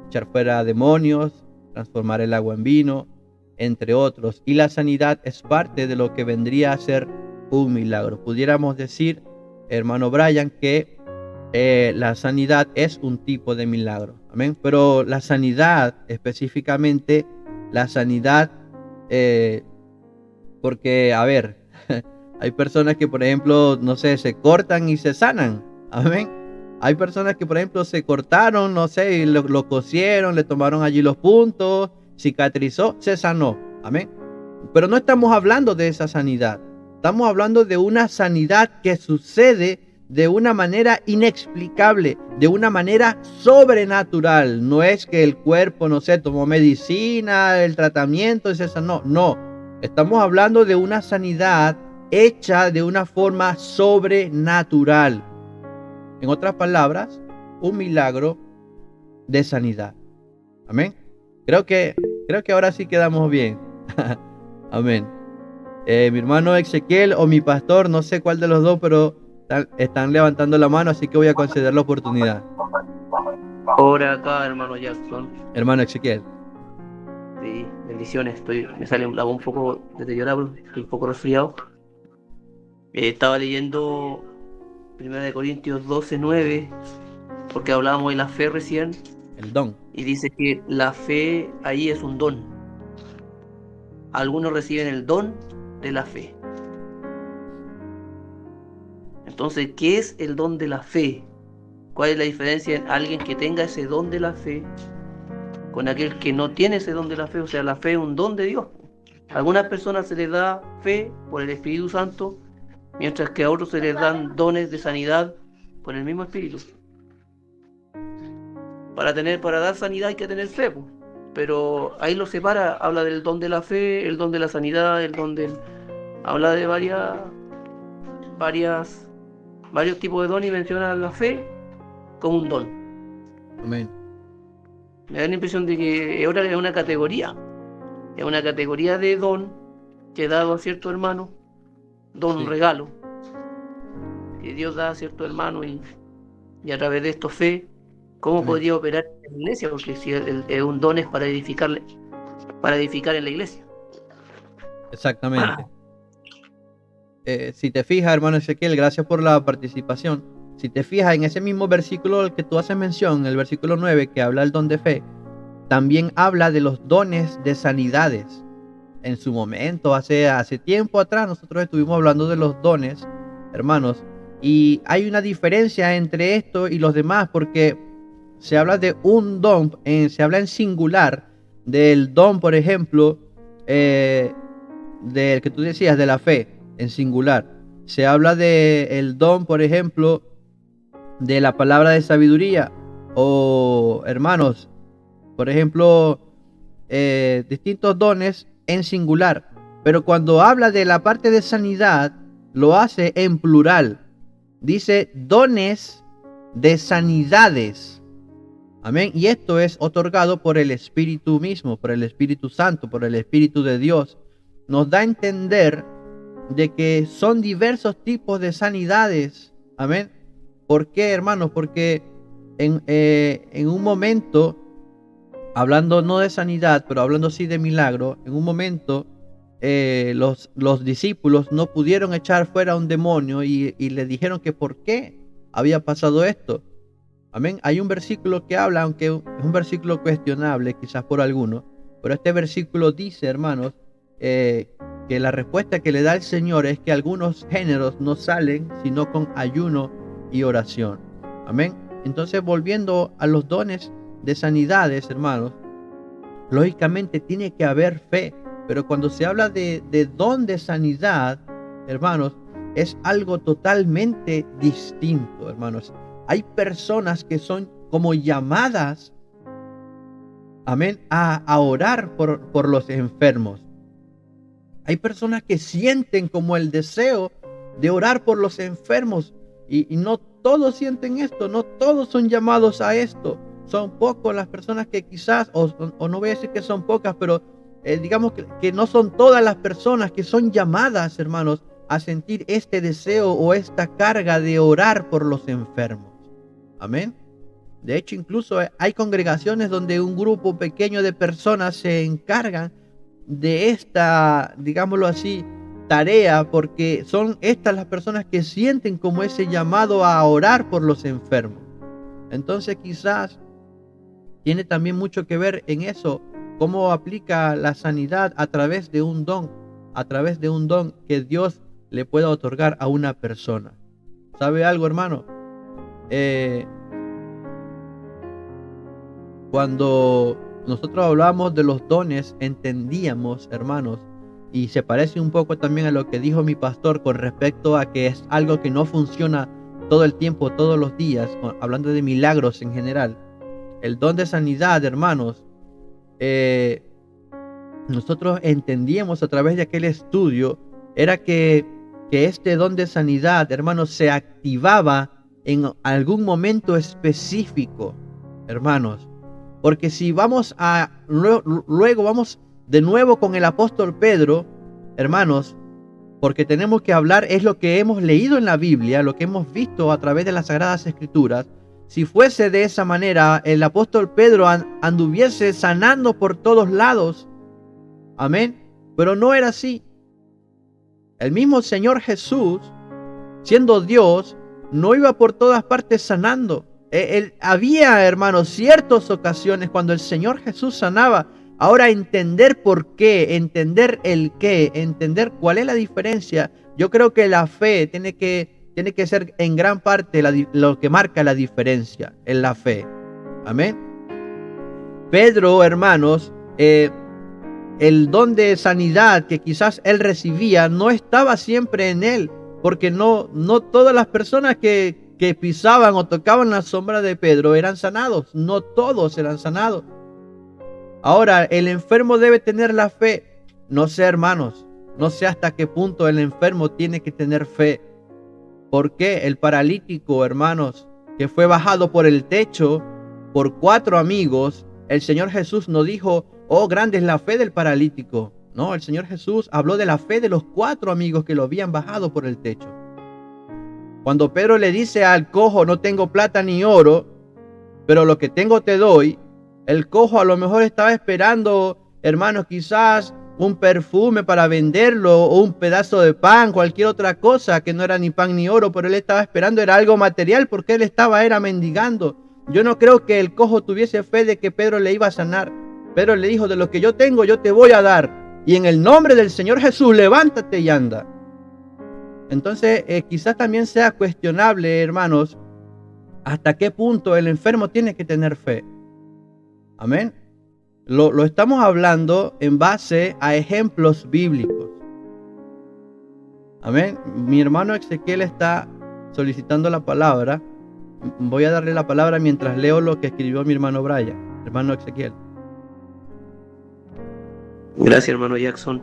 echar fuera demonios, transformar el agua en vino, entre otros. Y la sanidad es parte de lo que vendría a ser un milagro. Pudiéramos decir, hermano Brian, que la sanidad es un tipo de milagro. Amén. Pero la sanidad, específicamente, la sanidad, porque, a ver, Hay personas que, por ejemplo, no sé, se cortan y se sanan. Amén. Hay personas que, por ejemplo, se cortaron, no sé, y lo cosieron, le tomaron allí los puntos, cicatrizó, se sanó. Amén. Pero no estamos hablando de esa sanidad. Estamos hablando de una sanidad que sucede de una manera inexplicable, de una manera sobrenatural. No es que el cuerpo, no sé, tomó medicina, el tratamiento, es esa, no, no. Estamos hablando de una sanidad hecha de una forma sobrenatural. En otras palabras, un milagro de sanidad. Amén. Creo que ahora sí quedamos bien. Amén. Mi hermano Ezequiel o mi pastor, no sé cuál de los dos, pero están levantando la mano, así que voy a conceder la oportunidad. Ahora acá, hermano Jackson. Hermano Ezequiel. Sí, bendiciones. Me sale la voz un poco deteriorado, estoy un poco resfriado. Estaba leyendo 1 Corintios 12:9, porque hablábamos de la fe recién. El don. Y dice que la fe ahí es un don. Algunos reciben el don de la fe. Entonces, ¿qué es el don de la fe? ¿Cuál es la diferencia en alguien que tenga ese don de la fe con aquel que no tiene ese don de la fe? O sea, la fe es un don de Dios. A algunas personas se les da fe por el Espíritu Santo, mientras que a otros se les dan dones de sanidad por el mismo Espíritu. Para dar sanidad hay que tener fe, pues. Pero ahí lo separa, habla del don de la fe, el don de la sanidad, habla de varios tipos de don y menciona la fe como un don. Amén. Me da la impresión de que ahora es una categoría de don que dado a cierto hermano, don, sí. Regalo, que Dios da a cierto hermano y a través de esto fe. ¿Cómo podría operar en la iglesia? Porque si un don es para edificar en la iglesia. Exactamente. Si te fijas, hermano Ezequiel, gracias por la participación. Si te fijas en ese mismo versículo al que tú haces mención, el versículo 9, que habla del don de fe, también habla de los dones de sanidades. En su momento, hace tiempo atrás, nosotros estuvimos hablando de los dones, hermanos, y hay una diferencia entre esto y los demás, porque se habla de un don, se habla en singular del don, por ejemplo, del que tú decías, de la fe, en singular. Se habla del don, por ejemplo, de la palabra de sabiduría, o hermanos, por ejemplo, distintos dones en singular. Pero cuando habla de la parte de sanidad, lo hace en plural. Dice dones de sanidades. Amén. Y esto es otorgado por el Espíritu mismo, por el Espíritu Santo, por el Espíritu de Dios. Nos da a entender de que son diversos tipos de sanidades. Amén. ¿Por qué, hermanos? Porque en un momento, hablando no de sanidad, pero hablando sí de milagro, en un momento los discípulos no pudieron echar fuera a un demonio y le dijeron que por qué había pasado esto. Amén. Hay un versículo que habla, aunque es un versículo cuestionable quizás por algunos, pero este versículo dice, hermanos, que la respuesta que le da el Señor es que algunos géneros no salen sino con ayuno y oración. Amén. Entonces, volviendo a los dones de sanidades, hermanos, lógicamente tiene que haber fe, pero cuando se habla de don de sanidad, hermanos, es algo totalmente distinto, hermanos. Hay personas que son como llamadas, amén, a orar por los enfermos. Hay personas que sienten como el deseo de orar por los enfermos y no todos sienten esto, no todos son llamados a esto. Son pocos las personas que quizás, o no voy a decir que son pocas, pero digamos que no son todas las personas que son llamadas, hermanos, a sentir este deseo o esta carga de orar por los enfermos. Amén. De hecho, incluso hay congregaciones donde un grupo pequeño de personas se encargan de esta, digámoslo así, tarea, porque son estas las personas que sienten como ese llamado a orar por los enfermos. Entonces quizás tiene también mucho que ver en eso, cómo aplica la sanidad a través de un don que Dios le pueda otorgar a una persona. ¿Sabe algo, hermano? Cuando nosotros hablamos de los dones, entendíamos, hermanos, y se parece un poco también a lo que dijo mi pastor con respecto a que es algo que no funciona todo el tiempo, todos los días, hablando de milagros en general. El don de sanidad, hermanos, nosotros entendíamos a través de aquel estudio, era que este don de sanidad, hermanos, se activaba en algún momento específico, hermanos. Porque si vamos luego vamos de nuevo con el apóstol Pedro, hermanos, porque tenemos que hablar, es lo que hemos leído en la Biblia, lo que hemos visto a través de las Sagradas Escrituras. Si fuese de esa manera, el apóstol Pedro anduviese sanando por todos lados. Amén. Pero no era así. El mismo Señor Jesús, siendo Dios, no iba por todas partes sanando. Había, hermanos, ciertas ocasiones cuando el Señor Jesús sanaba. Ahora, entender por qué, entender el qué, entender cuál es la diferencia. Yo creo que la fe tiene que ser en gran parte lo que marca la diferencia en la fe. Amén. Pedro, hermanos, el don de sanidad que quizás él recibía no estaba siempre en él, porque no todas las personas que pisaban o tocaban la sombra de Pedro eran sanados. No todos eran sanados. Ahora, el enfermo debe tener la fe. No sé, hermanos, no sé hasta qué punto el enfermo tiene que tener fe. Porque el paralítico, hermanos, que fue bajado por el techo por 4 amigos, el Señor Jesús no dijo, oh, grande es la fe del paralítico. No, el Señor Jesús habló de la fe de los 4 amigos que lo habían bajado por el techo. Cuando Pedro le dice al cojo, no tengo plata ni oro, pero lo que tengo te doy, el cojo a lo mejor estaba esperando, hermanos, quizás un perfume para venderlo o un pedazo de pan, cualquier otra cosa que no era ni pan ni oro, pero él estaba esperando, era algo material porque él era mendigando. Yo no creo que el cojo tuviese fe de que Pedro le iba a sanar. Pedro le dijo, de lo que yo tengo yo te voy a dar, y en el nombre del Señor Jesús levántate y anda. Entonces quizás también sea cuestionable, hermanos, hasta qué punto el enfermo tiene que tener fe. Amén. Lo estamos hablando en base a ejemplos bíblicos. Amén. Mi hermano Ezequiel está solicitando la palabra. Voy a darle la palabra mientras leo lo que escribió mi hermano Brian. Hermano Ezequiel. Gracias, hermano Jackson.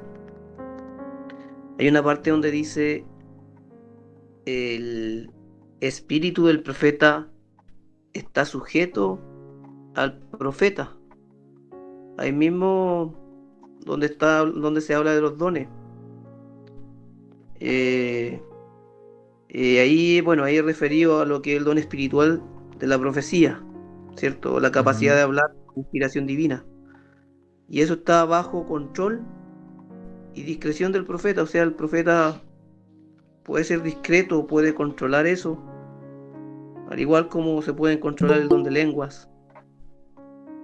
Hay una parte donde dice: el espíritu del profeta está sujeto al profeta. Ahí mismo donde se habla de los dones. Ahí referido a lo que es el don espiritual de la profecía, ¿cierto? La capacidad de hablar con inspiración divina. Y eso está bajo control y discreción del profeta. O sea, el profeta puede ser discreto, puede controlar eso, al igual como se puede controlar el don de lenguas.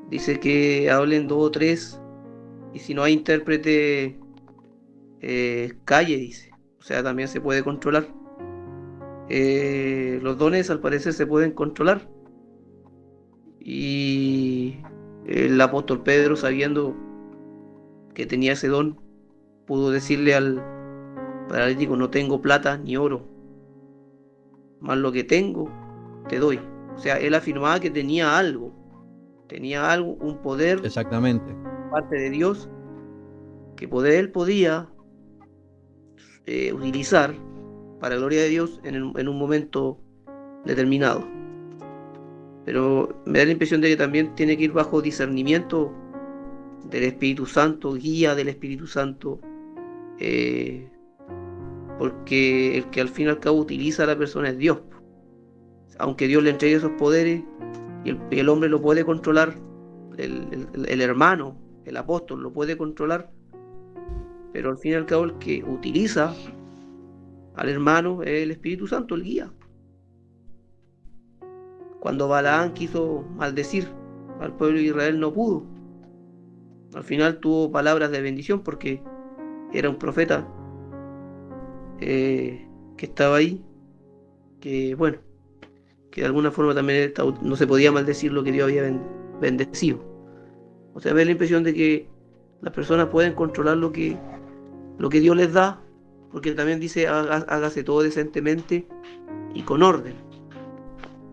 Dice que hablen 2 o 3, y si no hay intérprete, calle, dice. O sea, también se puede controlar. Los dones al parecer se pueden controlar. Y el apóstol Pedro, sabiendo que tenía ese don, pudo decirle al paralítico: no tengo plata ni oro, más lo que tengo te doy. O sea, él afirmaba que tenía algo, un poder. Exactamente. Parte de Dios, que él podía utilizar para la gloria de Dios en un momento determinado. Pero me da la impresión de que también tiene que ir bajo discernimiento del Espíritu Santo, guía del Espíritu Santo, porque el que al fin y al cabo utiliza a la persona es Dios. Aunque Dios le entregue esos poderes y el hombre lo puede controlar, el hermano, el apóstol lo puede controlar, pero al fin y al cabo el que utiliza al hermano es el Espíritu Santo, el guía. Cuando Balaán quiso maldecir al pueblo de Israel, no pudo. Al final tuvo palabras de bendición porque era un profeta. que estaba ahí, que bueno, que de alguna forma también no se podía maldecir lo que Dios había bendecido. O sea, me da la impresión de que las personas pueden controlar lo que Dios les da, porque también dice hágase todo decentemente y con orden.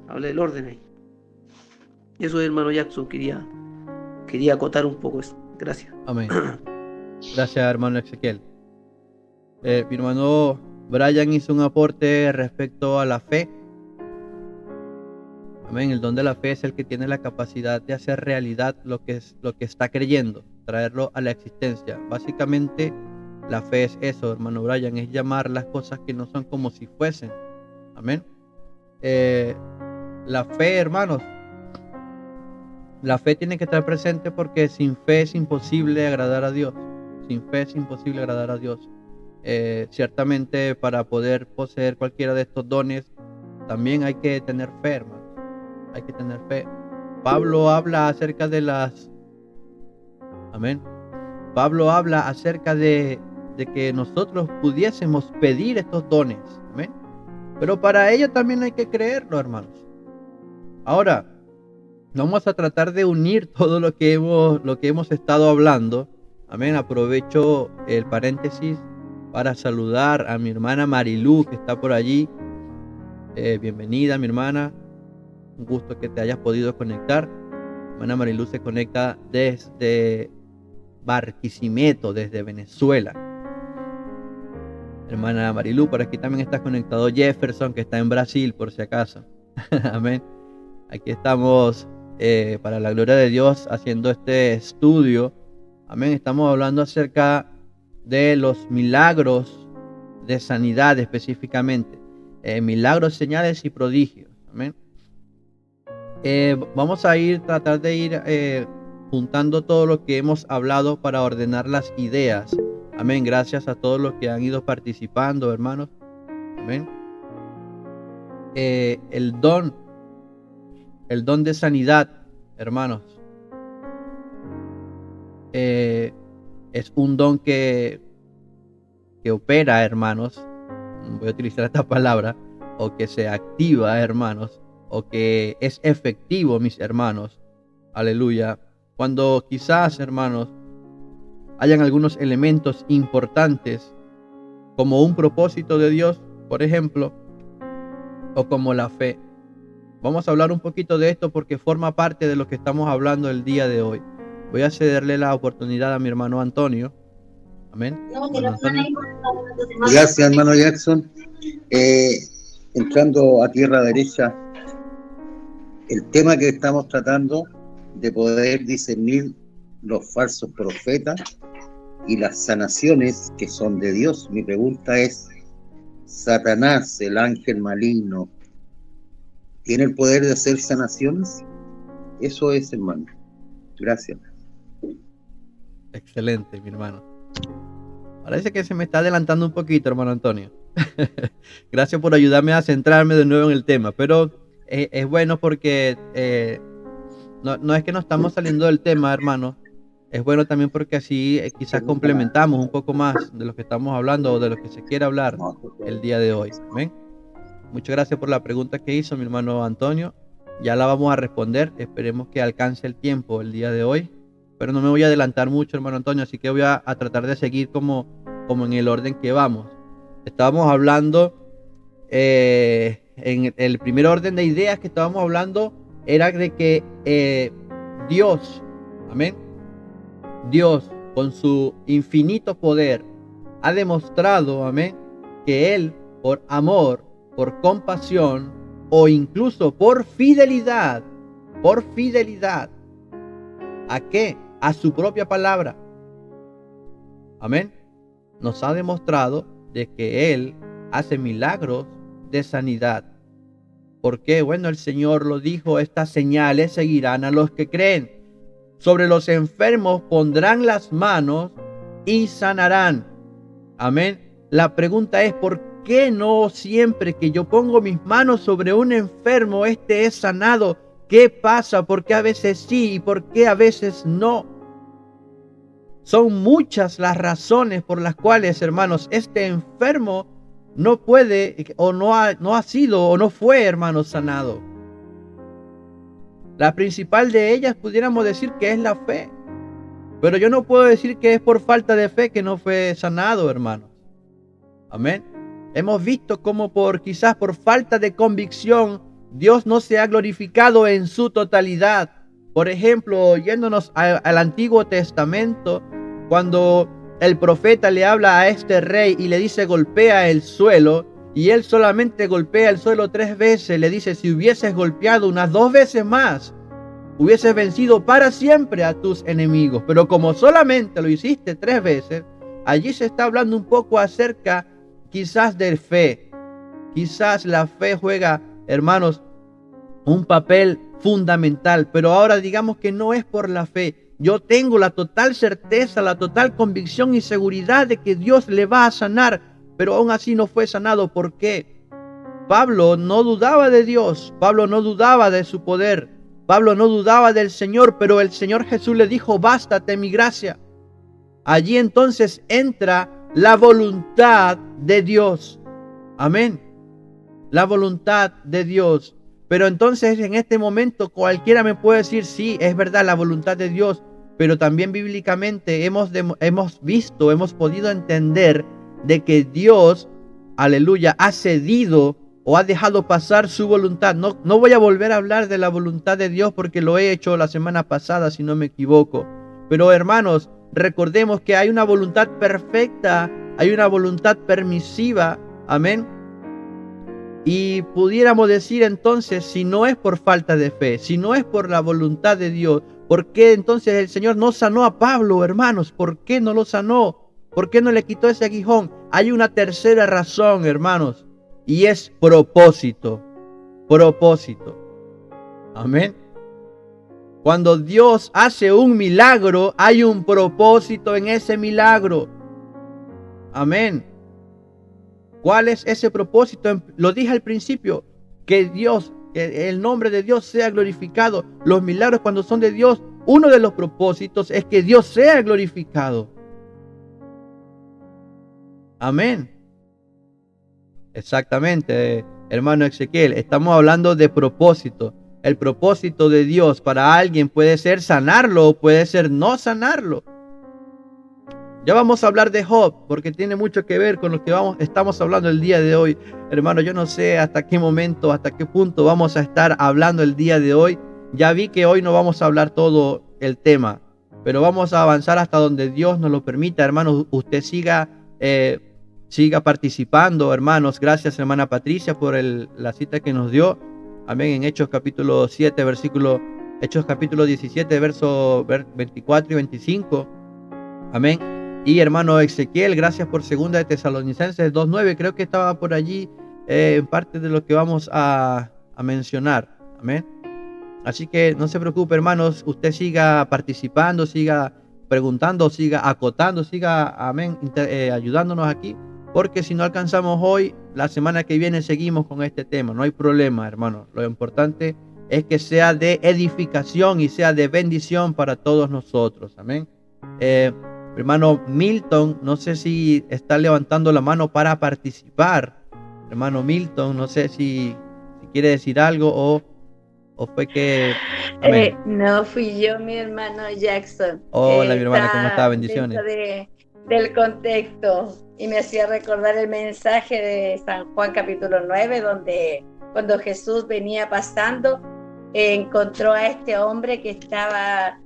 Habla del orden ahí. Eso, hermano Jackson, quería acotar un poco eso. Gracias. Amén. Gracias, hermano Ezequiel. Mi hermano Brian hizo un aporte respecto a la fe. Amén. El don de la fe es el que tiene la capacidad de hacer realidad lo que está creyendo, traerlo a la existencia. Básicamente, la fe es eso, hermano Brian, es llamar las cosas que no son como si fuesen. Amén. La fe, hermanos, la fe tiene que estar presente porque sin fe es imposible agradar a Dios. Sin fe es imposible agradar a Dios. Ciertamente, para poder poseer cualquiera de estos dones, también hay que tener fe, hermanos. Hay que tener fe. Pablo habla acerca de Amén. Pablo habla acerca de que nosotros pudiésemos pedir estos dones. Amén. Pero para ello también hay que creerlo, hermanos. Ahora, vamos a tratar de unir todo lo que hemos estado hablando. Amén. Aprovecho el paréntesis para saludar a mi hermana Marilú, que está por allí. Bienvenida, mi hermana. Un gusto que te hayas podido conectar. Hermana Marilú se conecta desde Barquisimeto, desde Venezuela. Hermana Marilú, por aquí también está conectado Jefferson, que está en Brasil, por si acaso. Amén. Aquí estamos para la gloria de Dios haciendo este estudio. Amén. Estamos hablando acerca de los milagros de sanidad específicamente. Milagros, señales y prodigios. Amén. Vamos a tratar de ir juntando todo lo que hemos hablado para ordenar las ideas. Amén. Gracias a todos los que han ido participando, hermanos. Amén. El don de sanidad, hermanos, es un don que opera, hermanos. Voy a utilizar esta palabra, o que se activa, hermanos, o que es efectivo, mis hermanos. Aleluya. Cuando quizás, hermanos, hayan algunos elementos importantes, como un propósito de Dios, por ejemplo, o como la fe. Vamos a hablar un poquito de esto porque forma parte de lo que estamos hablando el día de hoy. Voy a cederle la oportunidad a mi hermano Antonio. Amén. Antonio. Gracias, hermano Jackson. Entrando a tierra derecha, el tema que estamos tratando de poder discernir los falsos profetas y las sanaciones que son de Dios. Mi pregunta es, ¿Satanás, el ángel maligno, tiene el poder de hacer sanaciones? Eso es, hermano. Gracias. Excelente, mi hermano. Parece que se me está adelantando un poquito, hermano Antonio. Gracias por ayudarme a centrarme de nuevo en el tema, pero es bueno porque no es que no estamos saliendo del tema, hermano. Es bueno también porque así quizás complementamos un poco más de lo que estamos hablando o de lo que se quiere hablar el día de hoy. Amén. Muchas gracias por la pregunta que hizo mi hermano Antonio. Ya la vamos a responder. Esperemos que alcance el tiempo el día de hoy. Pero no me voy a adelantar mucho, hermano Antonio, así que voy a tratar de seguir como en el orden que vamos. Estábamos hablando, en el primer orden de ideas que estábamos hablando, era de que Dios, amén, Dios con su infinito poder ha demostrado, amén, que Él por amor, por compasión o incluso por fidelidad, ¿a qué? A su propia palabra. Amén. Nos ha demostrado de que Él hace milagros de sanidad. ¿Por qué? Bueno, el Señor lo dijo, estas señales seguirán a los que creen. Sobre los enfermos pondrán las manos y sanarán. Amén. La pregunta es, ¿por qué no siempre que yo pongo mis manos sobre un enfermo, este es sanado? ¿Qué pasa? ¿Por qué a veces sí y por qué a veces no? Son muchas las razones por las cuales, hermanos, este enfermo no puede o no ha sido o no fue, hermanos, sanado. La principal de ellas pudiéramos decir que es la fe. Pero yo no puedo decir que es por falta de fe que no fue sanado, hermanos. Amén. Hemos visto cómo quizás por falta de convicción, Dios no se ha glorificado en su totalidad. Por ejemplo, yéndonos al Antiguo Testamento, cuando el profeta le habla a este rey y le dice golpea el suelo, y él solamente golpea el suelo 3 veces, le dice si hubieses golpeado unas 2 veces más, hubieses vencido para siempre a tus enemigos. Pero como solamente lo hiciste 3 veces, allí se está hablando un poco acerca quizás de fe. Quizás la fe juega, hermanos, un papel fundamental, pero ahora digamos que no es por la fe. Yo tengo la total certeza, la total convicción y seguridad de que Dios le va a sanar, pero aún así no fue sanado. ¿Por qué? Pablo no dudaba de Dios, Pablo no dudaba de su poder, Pablo no dudaba del Señor, pero el Señor Jesús le dijo, bástate mi gracia. Allí entonces entra la voluntad de Dios. Amén. La voluntad de Dios. Pero entonces en este momento cualquiera me puede decir, sí, es verdad la voluntad de Dios, pero también bíblicamente hemos visto, hemos podido entender de que Dios, aleluya, ha cedido o ha dejado pasar su voluntad. No voy a volver a hablar de la voluntad de Dios porque lo he hecho la semana pasada, si no me equivoco. Pero hermanos, recordemos que hay una voluntad perfecta, hay una voluntad permisiva, amén. Y pudiéramos decir entonces, si no es por falta de fe, si no es por la voluntad de Dios, ¿por qué entonces el Señor no sanó a Pablo, hermanos? ¿Por qué no lo sanó? ¿Por qué no le quitó ese aguijón? Hay una tercera razón, hermanos, y es propósito. Propósito. Amén. Cuando Dios hace un milagro, hay un propósito en ese milagro. Amén. ¿Cuál es ese propósito? Lo dije al principio, que Dios, que el nombre de Dios sea glorificado. Los milagros cuando son de Dios, uno de los propósitos es que Dios sea glorificado. Amén. Exactamente, hermano Ezequiel, estamos hablando de propósito. El propósito de Dios para alguien puede ser sanarlo o puede ser no sanarlo. Ya vamos a hablar de Job, porque tiene mucho que ver con lo que estamos hablando el día de hoy. Hermano, yo no sé hasta qué momento, hasta qué punto vamos a estar hablando el día de hoy. Ya vi que hoy no vamos a hablar todo el tema, pero vamos a avanzar hasta donde Dios nos lo permita. Hermano, usted siga participando, hermanos. Gracias, hermana Patricia, por la cita que nos dio. Amén. En Hechos capítulo 7, Hechos capítulo 17, versos 24 y 25. Amén. Y hermano Ezequiel, gracias por 2 de Tesalonicenses 2:9. Creo que estaba por allí en parte de lo que vamos a mencionar. Amén. Así que no se preocupe, hermanos. Usted siga participando, siga preguntando, siga acotando, siga, amén, ayudándonos aquí. Porque si no alcanzamos hoy, la semana que viene seguimos con este tema. No hay problema, hermano. Lo importante es que sea de edificación y sea de bendición para todos nosotros. Amén. Hermano Milton, no sé si está levantando la mano para participar. Hermano Milton, no sé si quiere decir algo o fue que... No fui yo, mi hermano Jackson. Hola, mi hermana, ¿cómo está? Bendiciones. Del contexto, y me hacía recordar el mensaje de San Juan capítulo 9, donde cuando Jesús venía pasando, encontró a este hombre que estaba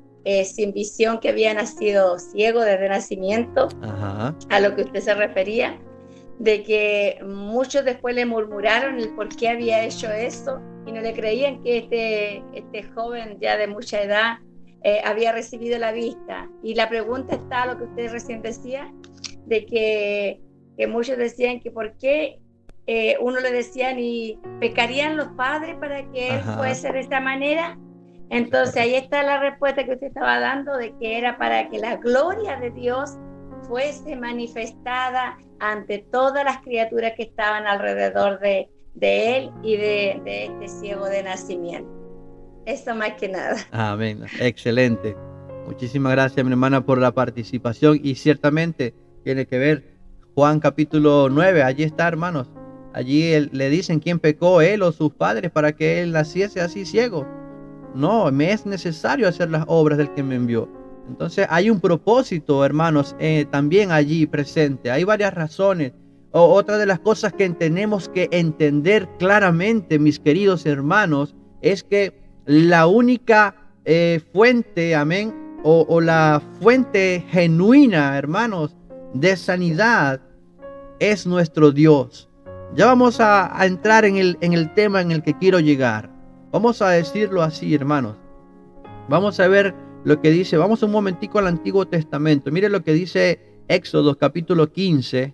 sin visión, que había nacido ciego desde nacimiento. Ajá. A lo que usted se refería, de que muchos después le murmuraron el por qué había hecho eso y no le creían que este joven ya de mucha edad había recibido la vista. Y la pregunta está, lo que usted recién decía, de que muchos decían que por qué uno le decían y pecarían los padres para que él fuese de esta manera. Entonces ahí está la respuesta que usted estaba dando, de que era para que la gloria de Dios fuese manifestada ante todas las criaturas que estaban alrededor de él y de este ciego de nacimiento. Eso más que nada. Amén. Excelente. Muchísimas gracias, mi hermana, por la participación. Y ciertamente tiene que ver Juan capítulo 9, allí está, hermanos. Allí le dicen quién pecó, él o sus padres, para que él naciese así ciego. No, me es necesario hacer las obras del que me envió. Entonces hay un propósito, hermanos, también allí presente. Hay varias razones. Otra de las cosas que tenemos que entender claramente, mis queridos hermanos, es que la única fuente, amén, o la fuente genuina, hermanos, de sanidad es nuestro Dios. Ya vamos a entrar en el tema en el que quiero llegar. Vamos a decirlo así, hermanos. Vamos a ver lo que dice. Vamos un momentico al Antiguo Testamento. Mire lo que dice Éxodo capítulo 15.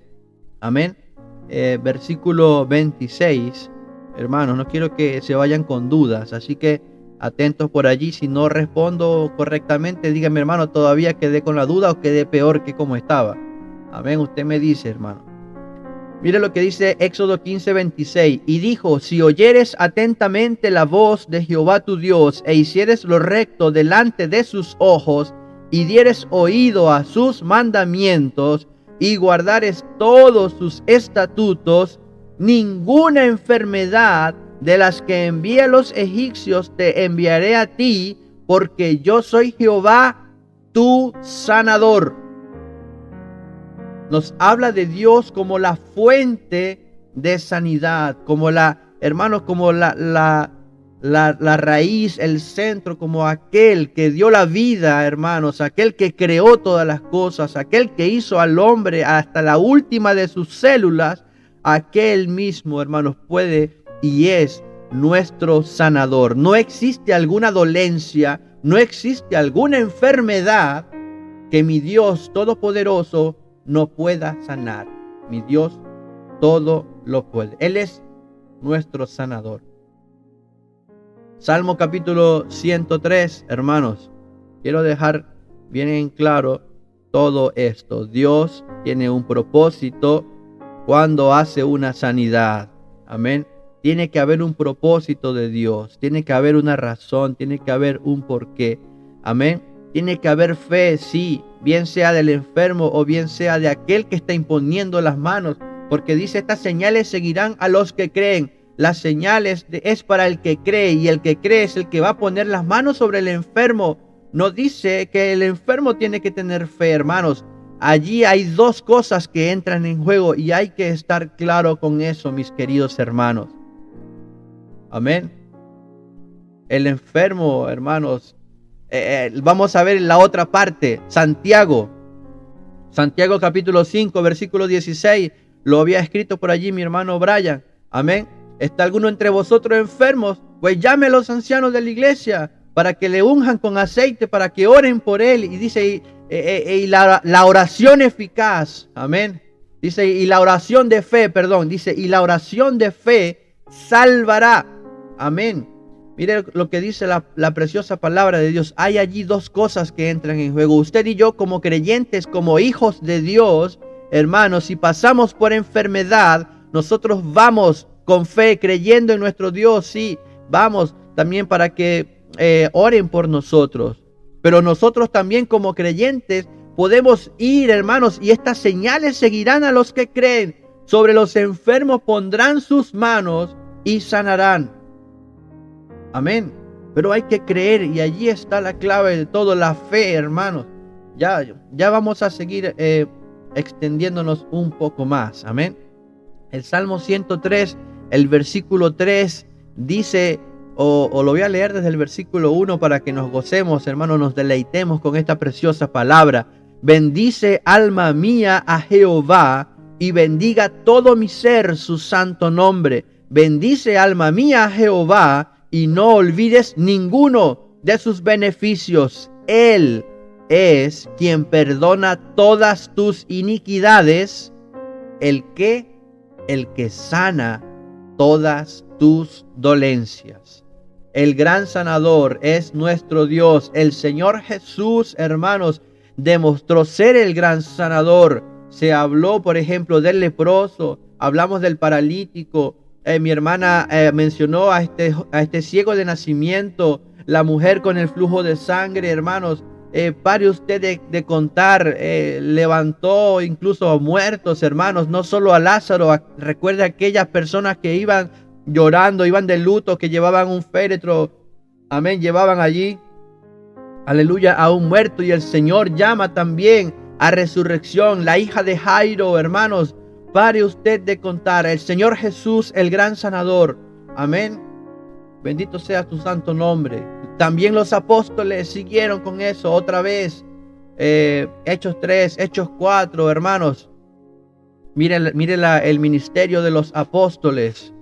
Amén. Versículo 26. Hermanos, no quiero que se vayan con dudas. Así que atentos por allí. Si no respondo correctamente, dígame, hermano, todavía quedé con la duda o quedé peor que como estaba. Amén. Usted me dice, hermano. Mire lo que dice Éxodo 15, 26. Y dijo, si oyeres atentamente la voz de Jehová tu Dios, e hicieres lo recto delante de sus ojos, y dieres oído a sus mandamientos, y guardares todos sus estatutos, ninguna enfermedad de las que envié a los egipcios te enviaré a ti, porque yo soy Jehová tu sanador. Nos habla de Dios como la fuente de sanidad, como hermanos, como la raíz, el centro, como aquel que dio la vida, hermanos, aquel que creó todas las cosas, aquel que hizo al hombre hasta la última de sus células, aquel mismo, hermanos, puede y es nuestro sanador. No existe alguna dolencia, no existe alguna enfermedad que mi Dios todopoderoso no pueda sanar. Mi Dios todo lo puede. Él es nuestro sanador. Salmo capítulo 103, hermanos. Quiero dejar bien en claro todo esto. Dios tiene un propósito cuando hace una sanidad. Amén. Tiene que haber un propósito de Dios. Tiene que haber una razón. Tiene que haber un porqué. Amén. Tiene que haber fe, sí, bien sea del enfermo o bien sea de aquel que está imponiendo las manos, porque dice, estas señales seguirán a los que creen. Las señales es para el que cree, y el que cree es el que va a poner las manos sobre el enfermo. No dice que el enfermo tiene que tener fe, hermanos. Allí hay dos cosas que entran en juego y hay que estar claro con eso, mis queridos hermanos. Amén. El enfermo, hermanos, vamos a ver la otra parte. Santiago capítulo 5 versículo 16. Lo había escrito por allí mi hermano Brian. Amén. ¿Está alguno entre vosotros enfermos? Pues llame a los ancianos de la iglesia para que le unjan con aceite, para que oren por él. Y dice, y la oración eficaz. Amén. Dice, y la oración de fe, dice, y la oración de fe salvará. Amén. Mire lo que dice la preciosa palabra de Dios. Hay allí dos cosas que entran en juego. Usted y yo, como creyentes, como hijos de Dios, hermanos, si pasamos por enfermedad, nosotros vamos con fe, creyendo en nuestro Dios. Sí, vamos también para que oren por nosotros. Pero nosotros también, como creyentes, podemos ir, hermanos, y estas señales seguirán a los que creen. Sobre los enfermos pondrán sus manos y sanarán. Amén. Pero hay que creer, y allí está la clave de todo, la fe, hermanos. Ya vamos a seguir extendiéndonos un poco más. Amén. El Salmo 103, el versículo 3 dice, o lo voy a leer desde el versículo 1 para que nos gocemos, hermanos, nos deleitemos con esta preciosa palabra. Bendice, alma mía, a Jehová, y bendiga todo mi ser su santo nombre. Bendice, alma mía, a Jehová, y no olvides ninguno de sus beneficios. Él es quien perdona todas tus iniquidades, el que sana todas tus dolencias. El gran sanador es nuestro Dios. El Señor Jesús, hermanos, demostró ser el gran sanador. Se habló, por ejemplo, del leproso, hablamos del paralítico. Mi hermana mencionó a este ciego de nacimiento, la mujer con el flujo de sangre, hermanos. pare usted de contar, levantó incluso a muertos, hermanos, no solo a Lázaro. Recuerda aquellas personas que iban llorando, iban de luto, que llevaban un féretro, amén, llevaban allí, aleluya, a un muerto, y el Señor llama también a resurrección. La hija de Jairo, hermanos, pare usted de contar. El Señor Jesús, el gran sanador, amén, bendito sea tu santo nombre. También los apóstoles siguieron con eso otra vez. Hechos 3, Hechos 4, hermanos. Mire el ministerio de los apóstoles.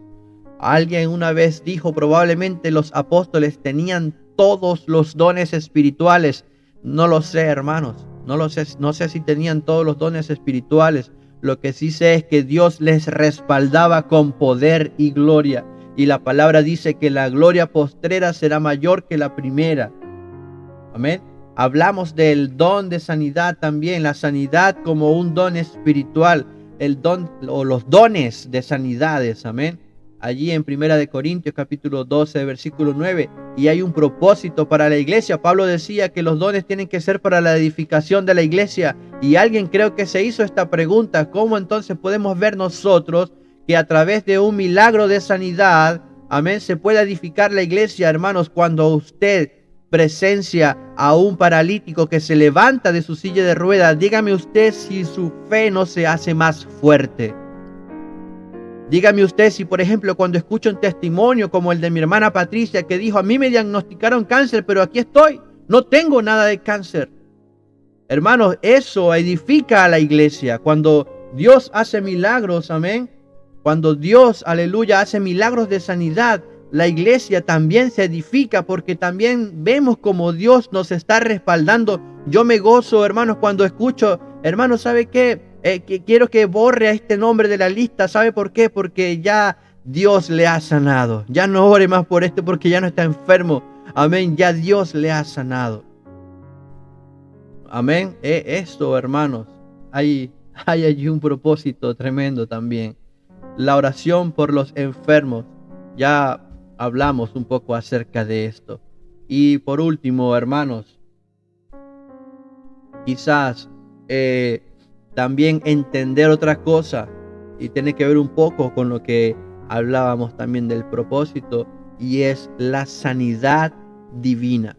Alguien una vez dijo, probablemente los apóstoles tenían todos los dones espirituales. No lo sé, hermanos. No sé si tenían todos los dones espirituales. Lo que sí sé es que Dios les respaldaba con poder y gloria. Y la palabra dice que la gloria postrera será mayor que la primera. Amén. Hablamos del don de sanidad también, la sanidad como un don espiritual, el don o los dones de sanidades. Amén. Allí en 1 Corintios capítulo 12, versículo 9. Y hay un propósito para la iglesia. Pablo decía que los dones tienen que ser para la edificación de la iglesia. Y alguien creo que se hizo esta pregunta: ¿cómo entonces podemos ver nosotros que a través de un milagro de sanidad, amén, se puede edificar la iglesia, hermanos, cuando usted presencia a un paralítico que se levanta de su silla de ruedas? Dígame usted si su fe no se hace más fuerte. Dígame usted si, por ejemplo, cuando escucho un testimonio como el de mi hermana Patricia, que dijo: a mí me diagnosticaron cáncer, pero aquí estoy, no tengo nada de cáncer. Hermanos, eso edifica a la iglesia. Cuando Dios hace milagros, amén, cuando Dios, aleluya, hace milagros de sanidad, la iglesia también se edifica, porque también vemos como Dios nos está respaldando. Yo me gozo, hermanos, cuando escucho, hermanos, ¿sabe qué? Que quiero que borre a este nombre de la lista. ¿Sabe por qué? Porque ya Dios le ha sanado. Ya no ore más por esto porque ya no está enfermo. Amén, ya Dios le ha sanado. Amén. Esto, hermanos, hay allí un propósito tremendo también. La oración por los enfermos. Ya hablamos un poco acerca de esto. Y por último, hermanos, quizás también entender otra cosa, y tiene que ver un poco con lo que hablábamos también del propósito, y es la sanidad divina.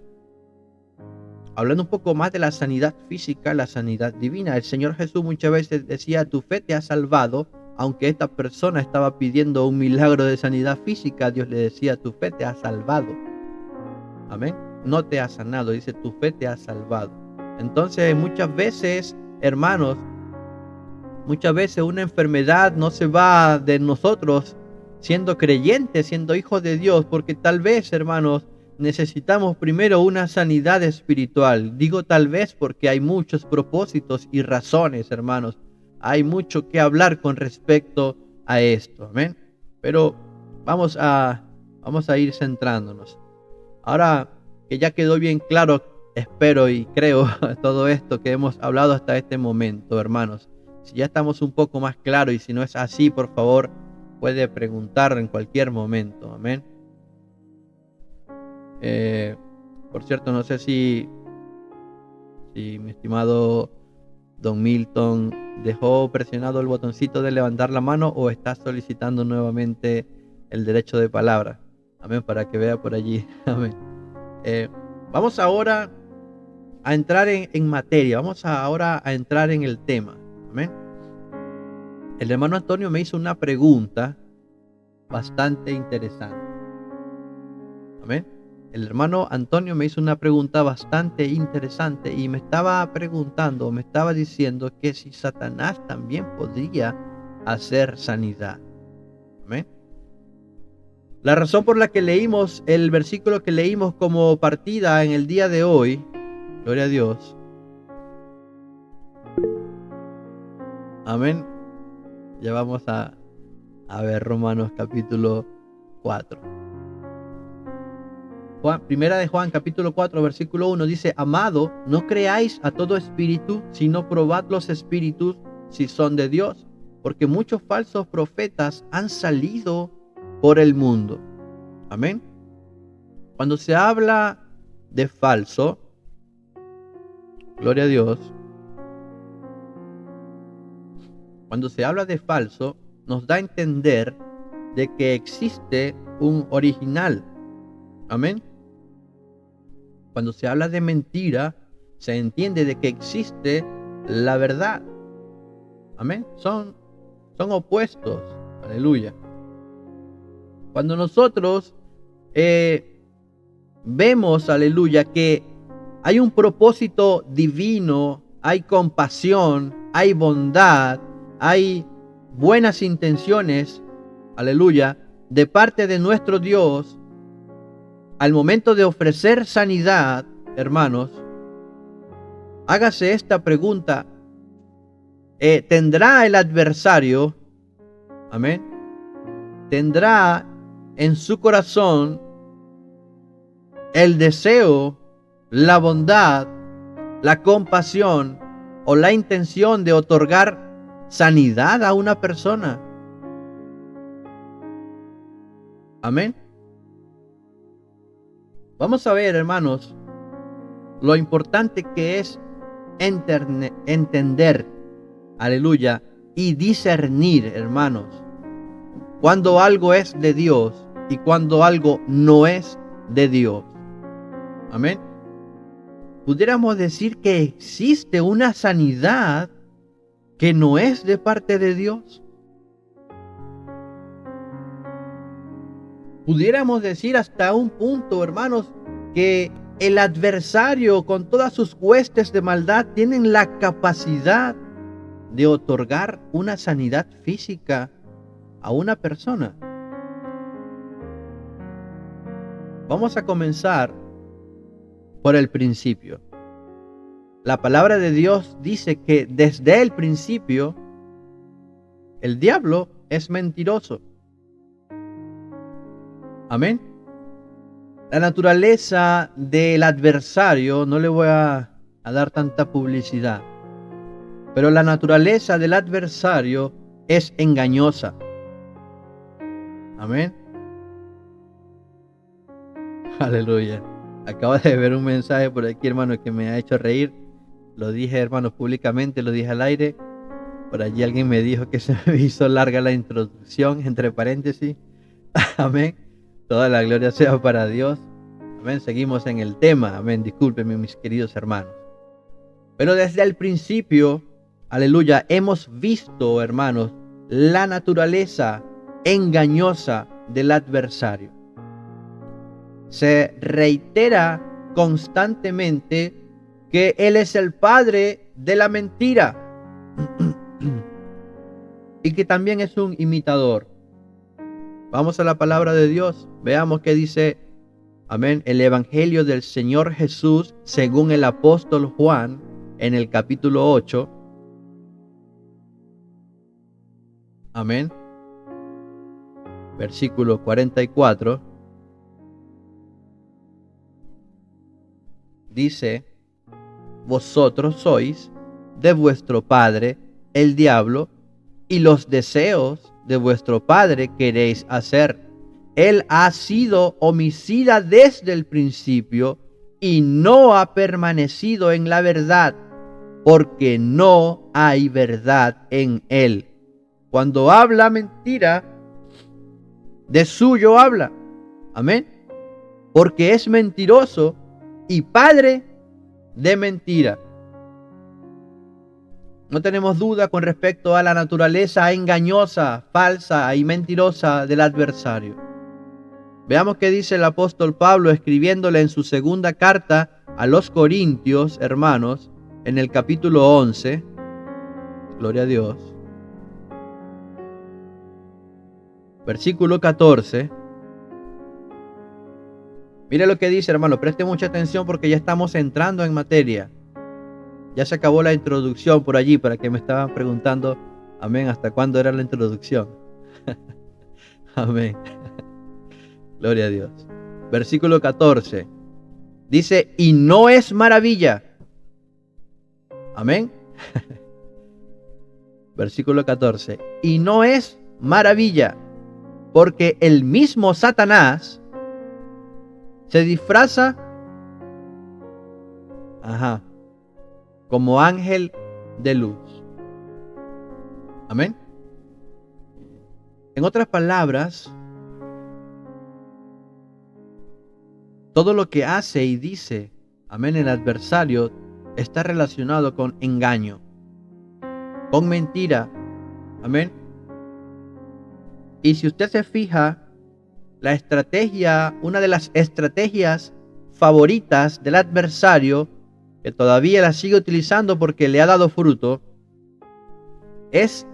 Hablando un poco más de la sanidad física, la sanidad divina. El Señor Jesús muchas veces decía: tu fe te ha salvado. Aunque esta persona estaba pidiendo un milagro de sanidad física, Dios le decía: tu fe te ha salvado. Amén. No te ha sanado, dice: tu fe te ha salvado. Entonces, muchas veces, hermanos, muchas veces una enfermedad no se va de nosotros siendo creyentes, siendo hijos de Dios, porque tal vez, hermanos, necesitamos primero una sanidad espiritual. Digo tal vez porque hay muchos propósitos y razones, hermanos. Hay mucho que hablar con respecto a esto, amén. Pero vamos a ir centrándonos. Ahora que ya quedó bien claro, espero y creo, todo esto que hemos hablado hasta este momento, hermanos. Si ya estamos un poco más claros, y si no es así, por favor, puede preguntar en cualquier momento, amén. Por cierto, no sé si mi estimado Don Milton dejó presionado el botoncito de levantar la mano o está solicitando nuevamente el derecho de palabra. Amén, para que vea por allí. Amén. Vamos ahora a entrar en materia. Vamos ahora a entrar en el tema. Amén. El hermano Antonio me hizo una pregunta bastante interesante. Amén. El hermano Antonio me hizo una pregunta bastante interesante y me estaba preguntando, me estaba diciendo que si Satanás también podría hacer sanidad. Amén. La razón por la que leímos el versículo que leímos como partida en el día de hoy, gloria a Dios. Amén. Ya vamos a ver Romanos capítulo 4. Primera de Juan capítulo 4 versículo 1 dice: amado, no creáis a todo espíritu, sino probad los espíritus si son de Dios, porque muchos falsos profetas han salido por el mundo. Amén. Cuando se habla de falso, Gloria a Dios. Cuando se habla de falso, nos da a entender de que existe un original. Amén. Cuando se habla de mentira, se entiende de que existe la verdad. Amén. Son opuestos. Aleluya. Cuando nosotros vemos, aleluya, que hay un propósito divino, hay compasión, hay bondad, hay buenas intenciones, aleluya, de parte de nuestro Dios, al momento de ofrecer sanidad, hermanos, hágase esta pregunta: ¿tendrá el adversario, amén, tendrá en su corazón el deseo, la bondad, la compasión o la intención de otorgar sanidad a una persona? Amén. Vamos a ver, hermanos, lo importante que es entender, aleluya, y discernir, hermanos, cuando algo es de Dios y cuando algo no es de Dios. Amén. Pudiéramos decir que existe una sanidad que no es de parte de Dios. Pudiéramos decir hasta un punto, hermanos, que el adversario con todas sus huestes de maldad tienen la capacidad de otorgar una sanidad física a una persona. Vamos a comenzar por el principio. La palabra de Dios dice que desde el principio el diablo es mentiroso. Amén. La naturaleza del adversario, no le voy a dar tanta publicidad, pero la naturaleza del adversario es engañosa. Amén. Aleluya. Acabo de ver un mensaje por aquí, hermano, que me ha hecho reír. Lo dije, hermano, públicamente, lo dije al aire. Por allí alguien me dijo que se me hizo larga la introducción, entre paréntesis. Amén. Toda la gloria sea para Dios. Amén. Seguimos en el tema. Amén. Discúlpenme, mis queridos hermanos. Pero desde el principio, aleluya, hemos visto, hermanos, la naturaleza engañosa del adversario. Se reitera constantemente que él es el padre de la mentira y que también es un imitador. Vamos a la palabra de Dios. Veamos qué dice, amén, el Evangelio del Señor Jesús según el apóstol Juan en el capítulo 8. Amén. Versículo 44. Dice: vosotros sois de vuestro padre el diablo, y los deseos de vuestro padre queréis hacer. Él ha sido homicida desde el principio y no ha permanecido en la verdad, porque no hay verdad en él. Cuando habla mentira, de suyo habla. Amén. Porque es mentiroso y padre de mentira. No tenemos duda con respecto a la naturaleza engañosa, falsa y mentirosa del adversario. Veamos qué dice el apóstol Pablo escribiéndole en su segunda carta a los Corintios, hermanos, en el capítulo 11. Gloria a Dios. Versículo 14. Mire lo que dice, hermano, preste mucha atención porque ya estamos entrando en materia. Ya se acabó la introducción por allí, para que me estaban preguntando, amén, ¿hasta cuándo era la introducción? Amén. Gloria a Dios. Versículo 14. Dice, y no es maravilla. Amén. Versículo 14. Y no es maravilla, porque el mismo Satanás se disfraza como ángel de luz. Amén. En otras palabras, todo lo que hace y dice, amén, el adversario está relacionado con engaño, con mentira. Amén. Y si usted se fija, la estrategia, una de las estrategias favoritas del adversario, que todavía la sigue utilizando porque le ha dado fruto, es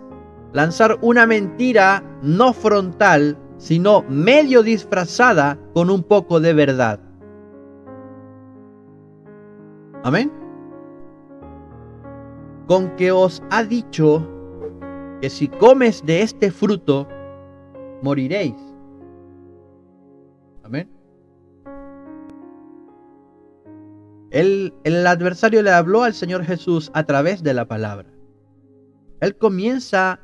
lanzar una mentira no frontal, sino medio disfrazada con un poco de verdad. Amén. Con que os ha dicho que si comes de este fruto, moriréis. Amén. El adversario le habló al Señor Jesús a través de la palabra. Él comienza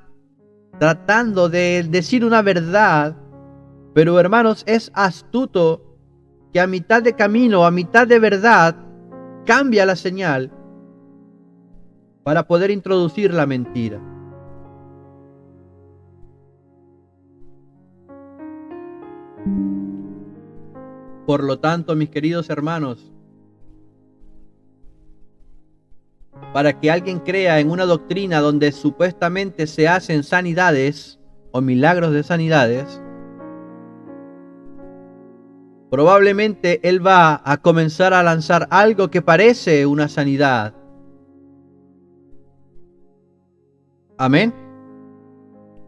tratando de decir una verdad, pero hermanos, es astuto que a mitad de camino, a mitad de verdad, cambia la señal para poder introducir la mentira. Por lo tanto, mis queridos hermanos, para que alguien crea en una doctrina donde supuestamente se hacen sanidades o milagros de sanidades, probablemente él va a comenzar a lanzar algo que parece una sanidad. Amén.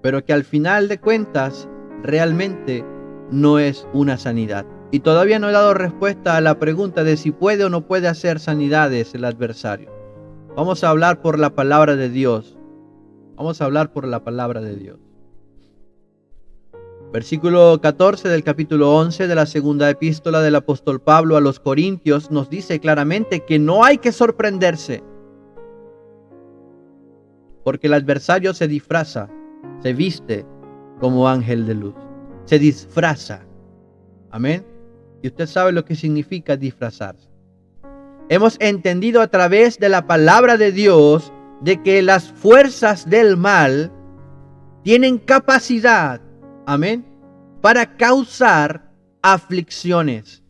Pero que al final de cuentas realmente no es una sanidad. Y todavía no he dado respuesta a la pregunta de si puede o no puede hacer sanidades el adversario. Vamos a hablar por la palabra de Dios. Vamos a hablar por la palabra de Dios. Versículo 14 del capítulo 11 de la segunda epístola del apóstol Pablo a los Corintios nos dice claramente que no hay que sorprenderse, porque el adversario se disfraza, se viste como ángel de luz, se disfraza. Amén. Y usted sabe lo que significa disfrazarse. Hemos entendido a través de la palabra de Dios de que las fuerzas del mal tienen capacidad, amén, para causar aflicciones.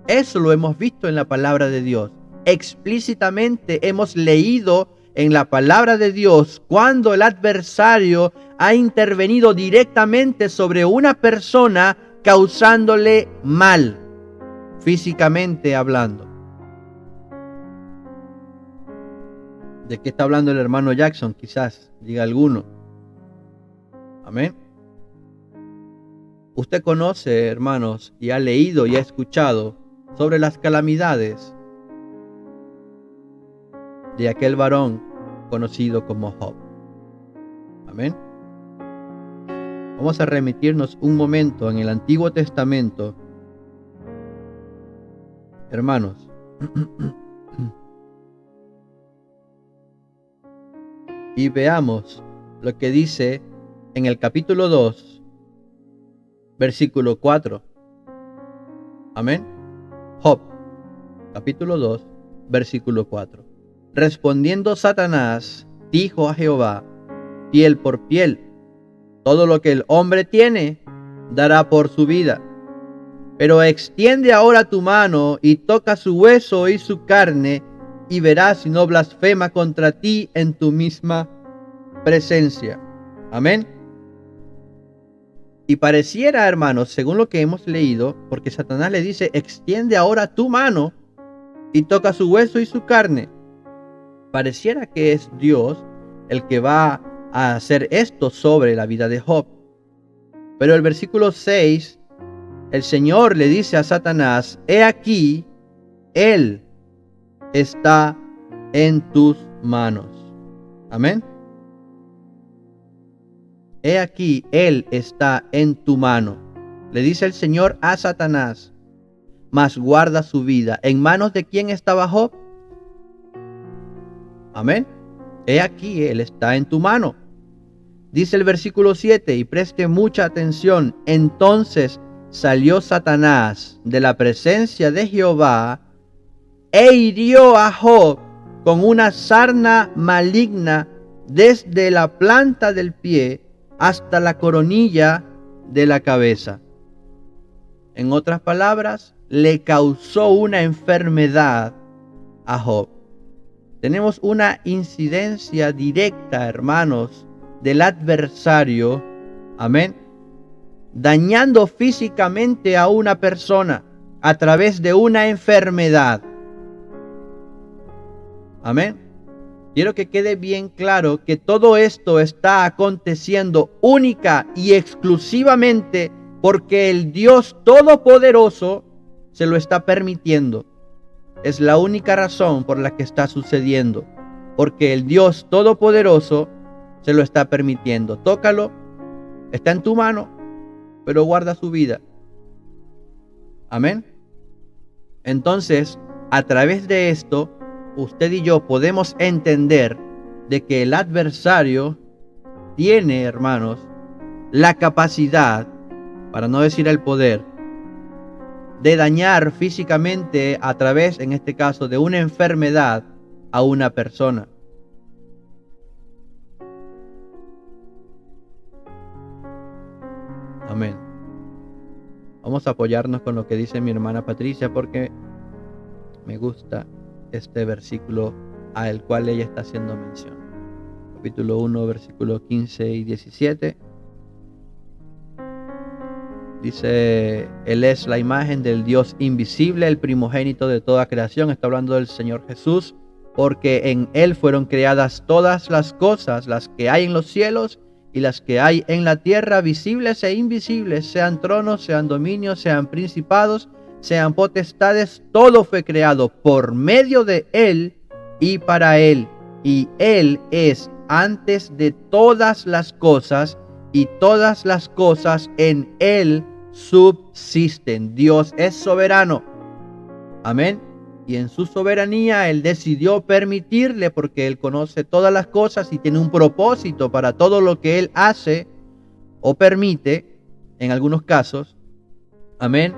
Eso lo hemos visto en la palabra de Dios. Explícitamente hemos leído en la palabra de Dios cuando el adversario ha intervenido directamente sobre una persona causándole mal, físicamente hablando. ¿De qué está hablando el hermano Jackson? Quizás diga alguno. Amén. Usted conoce, hermanos, y ha leído y ha escuchado sobre las calamidades de aquel varón conocido como Job. Amén. Vamos a remitirnos un momento en el Antiguo Testamento, hermanos. Y veamos lo que dice en el capítulo 2, versículo 4. Amén. Job, capítulo 2, versículo 4. Respondiendo Satanás, dijo a Jehová, piel por piel, todo lo que el hombre tiene, dará por su vida. Pero extiende ahora tu mano y toca su hueso y su carne, y verás si no blasfema contra ti en tu misma presencia. Amén. Y pareciera, hermanos, según lo que hemos leído, porque Satanás le dice, extiende ahora tu mano y toca su hueso y su carne. Pareciera que es Dios el que va a hacer esto sobre la vida de Job. Pero el versículo 6, el Señor le dice a Satanás, he aquí, él está en tus manos. Amén. He aquí, él está en tu mano. Le dice el Señor a Satanás, mas guarda su vida. ¿En manos de quién estaba Job? Amén. He aquí, él está en tu mano. Dice el versículo 7, y preste mucha atención. Entonces salió Satanás de la presencia de Jehová e hirió a Job con una sarna maligna desde la planta del pie hasta la coronilla de la cabeza. En otras palabras, le causó una enfermedad a Job. Tenemos una incidencia directa, hermanos, del adversario, amén, dañando físicamente a una persona a través de una enfermedad. Amén. Quiero que quede bien claro que todo esto está aconteciendo única y exclusivamente porque el Dios Todopoderoso se lo está permitiendo. Es la única razón por la que está sucediendo, porque el Dios Todopoderoso se lo está permitiendo. Tócalo, está en tu mano, pero guarda su vida. Amén. Entonces, a través de esto, usted y yo podemos entender de que el adversario tiene, hermanos, la capacidad, para no decir el poder, de dañar físicamente a través, en este caso, de una enfermedad a una persona. Amén. Vamos a apoyarnos con lo que dice mi hermana Patricia porque me gusta este versículo al cual ella está haciendo mención. Capítulo 1, versículos 15 y 17. Dice, Él es la imagen del Dios invisible, el primogénito de toda creación. Está hablando del Señor Jesús, porque en Él fueron creadas todas las cosas, las que hay en los cielos y las que hay en la tierra, visibles e invisibles, sean tronos, sean dominios, sean principados, sean potestades. Todo fue creado por medio de Él y para Él. Y Él es antes de todas las cosas, y todas las cosas en Él subsisten. Dios es soberano. Amén. Y en su soberanía Él decidió permitirle, porque Él conoce todas las cosas y tiene un propósito para todo lo que Él hace o permite en algunos casos. Amén.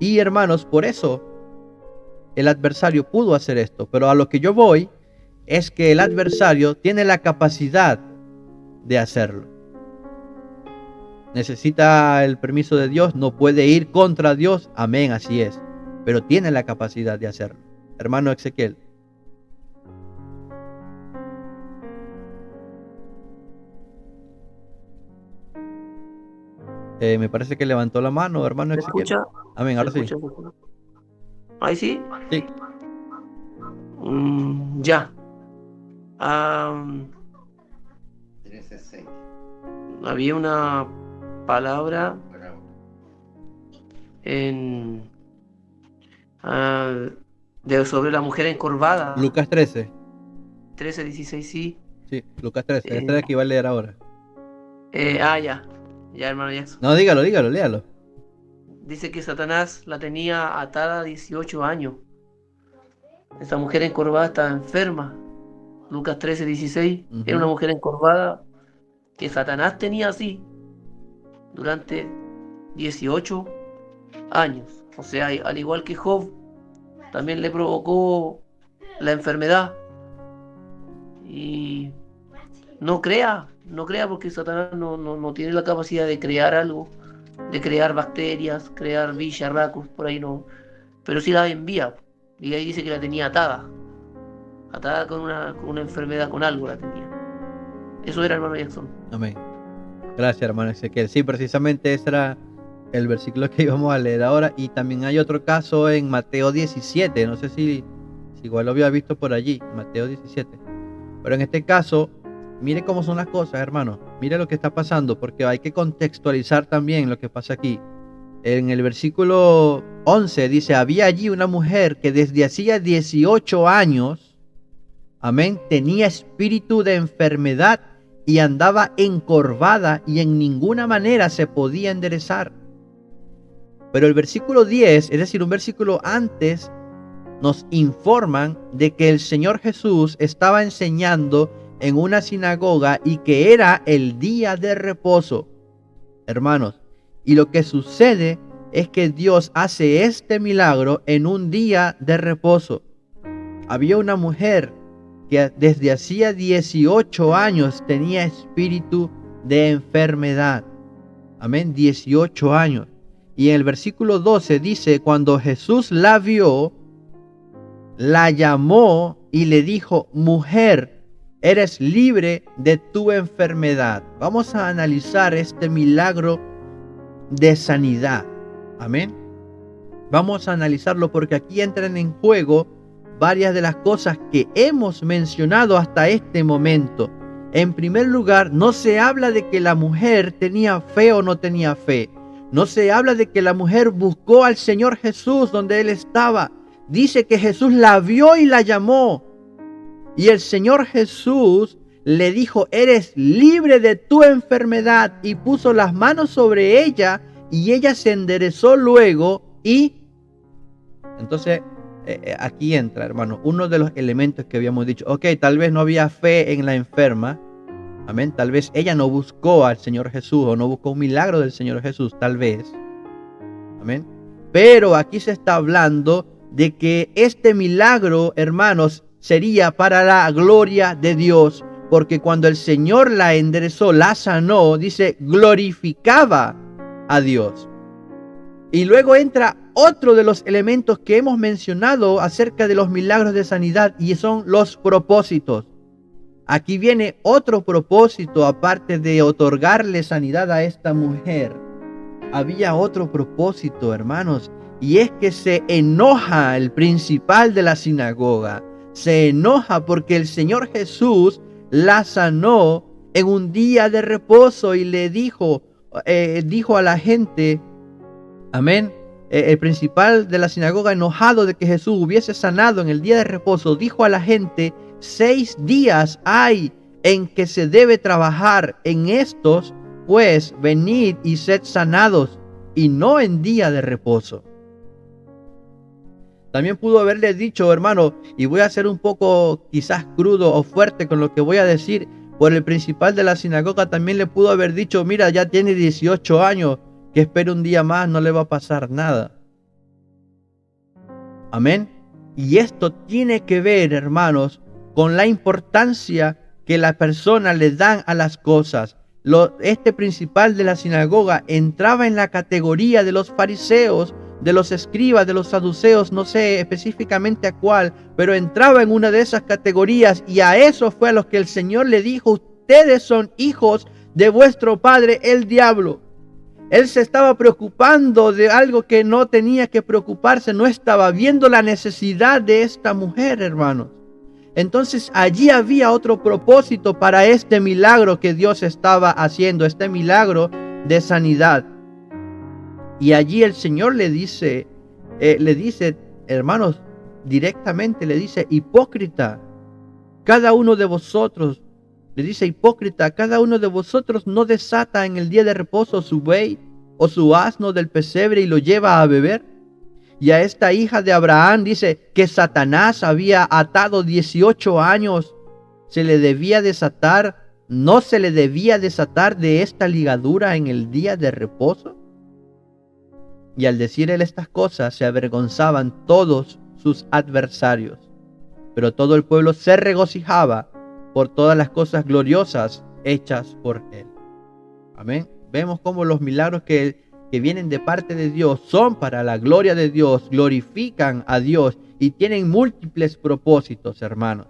Y hermanos, por eso el adversario pudo hacer esto. Pero a lo que yo voy es que el adversario tiene la capacidad de hacerlo. Necesita el permiso de Dios, no puede ir contra Dios. Amén, así es. Pero tiene la capacidad de hacerlo. Hermano Ezequiel. Me parece que levantó la mano, hermano ¿Me Ezequiel. escucha? Amén, ahora sí. ¿Ahí sí? Sí. Ya. 13:6. Había una palabra en sobre la mujer encorvada. Lucas 13. 13:16, sí. Sí, Lucas 13. Esta es la que iba a leer ahora. Ya. Ya, hermano Jackson. No, dígalo, léalo. Dice que Satanás la tenía atada a 18 años. Esa mujer encorvada estaba enferma. Lucas 13:16. Era una mujer encorvada que Satanás tenía así durante 18 años. O sea, al igual que Job, también le provocó la enfermedad. Y no crea porque Satanás no tiene la capacidad de crear algo, de crear bacterias, crear bicharracos, por ahí no. Pero sí la envía. Y ahí dice que la tenía atada con una enfermedad, con algo la tenía. Eso era, hermano Jackson. Amén. Gracias, hermano Ezequiel. Sí, precisamente ese era el versículo que íbamos a leer ahora. Y también hay otro caso en Mateo 17. No sé si igual lo había visto por allí, Mateo 17. Pero en este caso, mire cómo son las cosas, hermano. Mire lo que está pasando, porque hay que contextualizar también lo que pasa aquí. En el versículo 11 dice, había allí una mujer que desde hacía 18 años, amén, tenía espíritu de enfermedad y andaba encorvada y en ninguna manera se podía enderezar. Pero el versículo 10, es decir, un versículo antes, nos informan de que el Señor Jesús estaba enseñando en una sinagoga y que era el día de reposo, hermanos. Y lo que sucede es que Dios hace este milagro en un día de reposo. había una mujer que desde hacía 18 años tenía espíritu de enfermedad. Amén, 18 años. Y en el versículo 12 dice, cuando Jesús la vio, la llamó y le dijo, mujer, eres libre de tu enfermedad. Vamos a analizar este milagro de sanidad. Amén. Vamos a analizarlo porque aquí entran en juego varias de las cosas que hemos mencionado hasta este momento. En primer lugar, no se habla de que la mujer tenía fe o no tenía fe. No se habla de que la mujer buscó al Señor Jesús donde Él estaba. Dice que Jesús la vio y la llamó. Y el Señor Jesús le dijo, eres libre de tu enfermedad. Y puso las manos sobre ella y ella se enderezó luego. Y entonces aquí entra, hermano, uno de los elementos que habíamos dicho. Ok, tal vez no había fe en la enferma. Amén. Tal vez ella no buscó al Señor Jesús o no buscó un milagro del Señor Jesús. Tal vez. Amén. Pero aquí se está hablando de que este milagro, hermanos, sería para la gloria de Dios. Porque cuando el Señor la enderezó, la sanó, dice, glorificaba a Dios. Y luego entra otro de los elementos que hemos mencionado acerca de los milagros de sanidad y son los propósitos. Aquí viene otro propósito aparte de otorgarle sanidad a esta mujer. Había otro propósito, hermanos, y es que se enoja el principal de la sinagoga. Se enoja porque el Señor Jesús la sanó en un día de reposo y le dijo a la gente, amén, el principal de la sinagoga, enojado de que Jesús hubiese sanado en el día de reposo, dijo a la gente, 6 días hay en que se debe trabajar, en estos pues venid y sed sanados, y no en día de reposo. También pudo haberle dicho, hermano, y voy a ser un poco quizás crudo o fuerte con lo que voy a decir, por el principal de la sinagoga también le pudo haber dicho, mira, ya tiene 18 años, que espere un día más, no le va a pasar nada. Amén. Y esto tiene que ver, hermanos, con la importancia que la persona le dan a las cosas. Este principal de la sinagoga entraba en la categoría de los fariseos, de los escribas, de los saduceos, no sé específicamente a cuál, pero entraba en una de esas categorías y a eso fue a los que el Señor le dijo, ustedes son hijos de vuestro padre el diablo. Él se estaba preocupando de algo que no tenía que preocuparse, no estaba viendo la necesidad de esta mujer, hermanos. Entonces allí había otro propósito para este milagro que Dios estaba haciendo, este milagro de sanidad. Y allí el Señor le dice, hermanos, directamente le dice, hipócrita, cada uno de vosotros, le dice, hipócrita, cada uno de vosotros no desata en el día de reposo su buey o su asno del pesebre y lo lleva a beber. Y a esta hija de Abraham dice que Satanás había atado 18 años, se le debía desatar, no se le debía desatar de esta ligadura en el día de reposo. Y al decir él estas cosas se avergonzaban todos sus adversarios, pero todo el pueblo se regocijaba por todas las cosas gloriosas hechas por él. Amén. Vemos cómo los milagros que vienen de parte de Dios son para la gloria de Dios, glorifican a Dios y tienen múltiples propósitos, hermanos.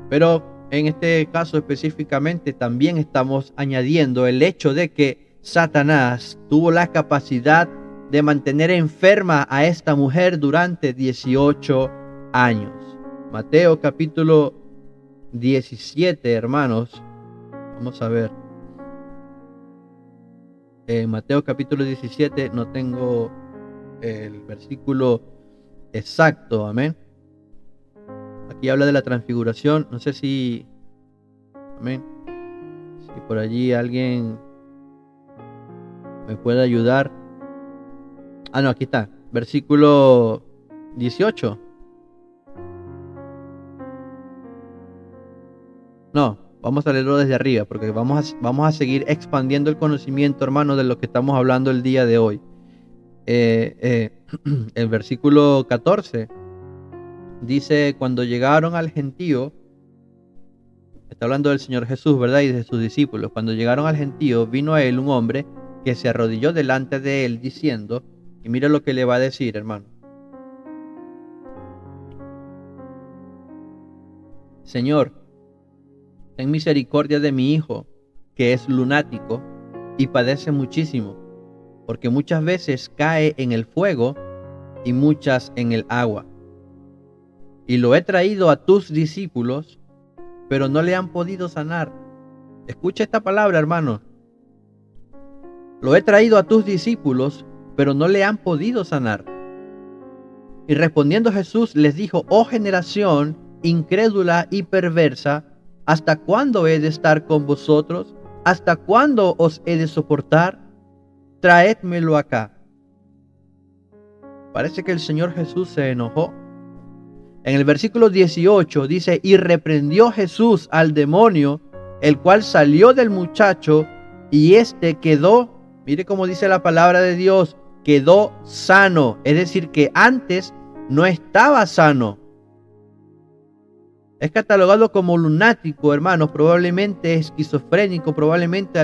Pero en este caso específicamente también estamos añadiendo el hecho de que Satanás tuvo la capacidad de mantener enferma a esta mujer durante 18 años. Mateo capítulo 17, hermanos. Vamos a ver. Mateo capítulo 17, no tengo el versículo exacto, amén. Aquí habla de la transfiguración, no sé si, amén, si por allí alguien me puede ayudar. Ah, no, aquí está, versículo 18. No, vamos a leerlo desde arriba porque vamos a seguir expandiendo el conocimiento, hermano, de lo que estamos hablando el día de hoy. El versículo 14 dice, cuando llegaron al gentío, está hablando del Señor Jesús, ¿verdad? Y de sus discípulos. Cuando llegaron al gentío, vino a él un hombre que se arrodilló delante de él diciendo, y mira lo que le va a decir, hermano. Señor, ten misericordia de mi hijo, que es lunático y padece muchísimo, porque muchas veces cae en el fuego y muchas en el agua. Y lo he traído a tus discípulos, pero no le han podido sanar. Escucha esta palabra, hermano. Lo he traído a tus discípulos, pero no le han podido sanar. Y respondiendo Jesús les dijo, oh generación incrédula y perversa, ¿hasta cuándo he de estar con vosotros? ¿Hasta cuándo os he de soportar? Traédmelo acá. Parece que el Señor Jesús se enojó. En el versículo 18 dice, y reprendió Jesús al demonio, el cual salió del muchacho, y éste quedó, mire cómo dice la palabra de Dios, quedó sano. Es decir, que antes no estaba sano. Es catalogado como lunático, hermanos, probablemente esquizofrénico, probablemente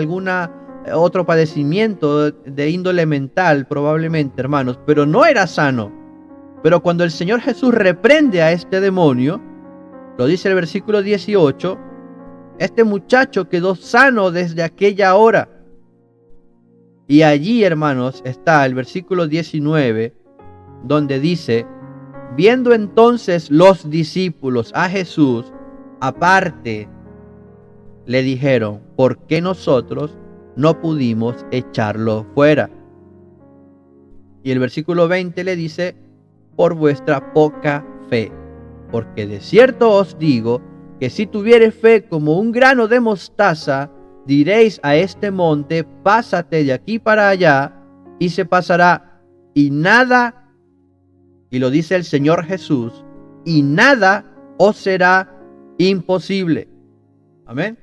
otro padecimiento de índole mental, probablemente, hermanos, pero no era sano. Pero cuando el Señor Jesús reprende a este demonio, lo dice el versículo 18, este muchacho quedó sano desde aquella hora. Y allí, hermanos, está el versículo 19, donde dice, viendo entonces los discípulos a Jesús, aparte, le dijeron, ¿por qué nosotros no pudimos echarlo fuera? Y el versículo 20 le dice, por vuestra poca fe, porque de cierto os digo, que si tuviereis fe como un grano de mostaza, diréis a este monte, pásate de aquí para allá, y se pasará, y nada, y lo dice el Señor Jesús, y nada os será imposible. Amén.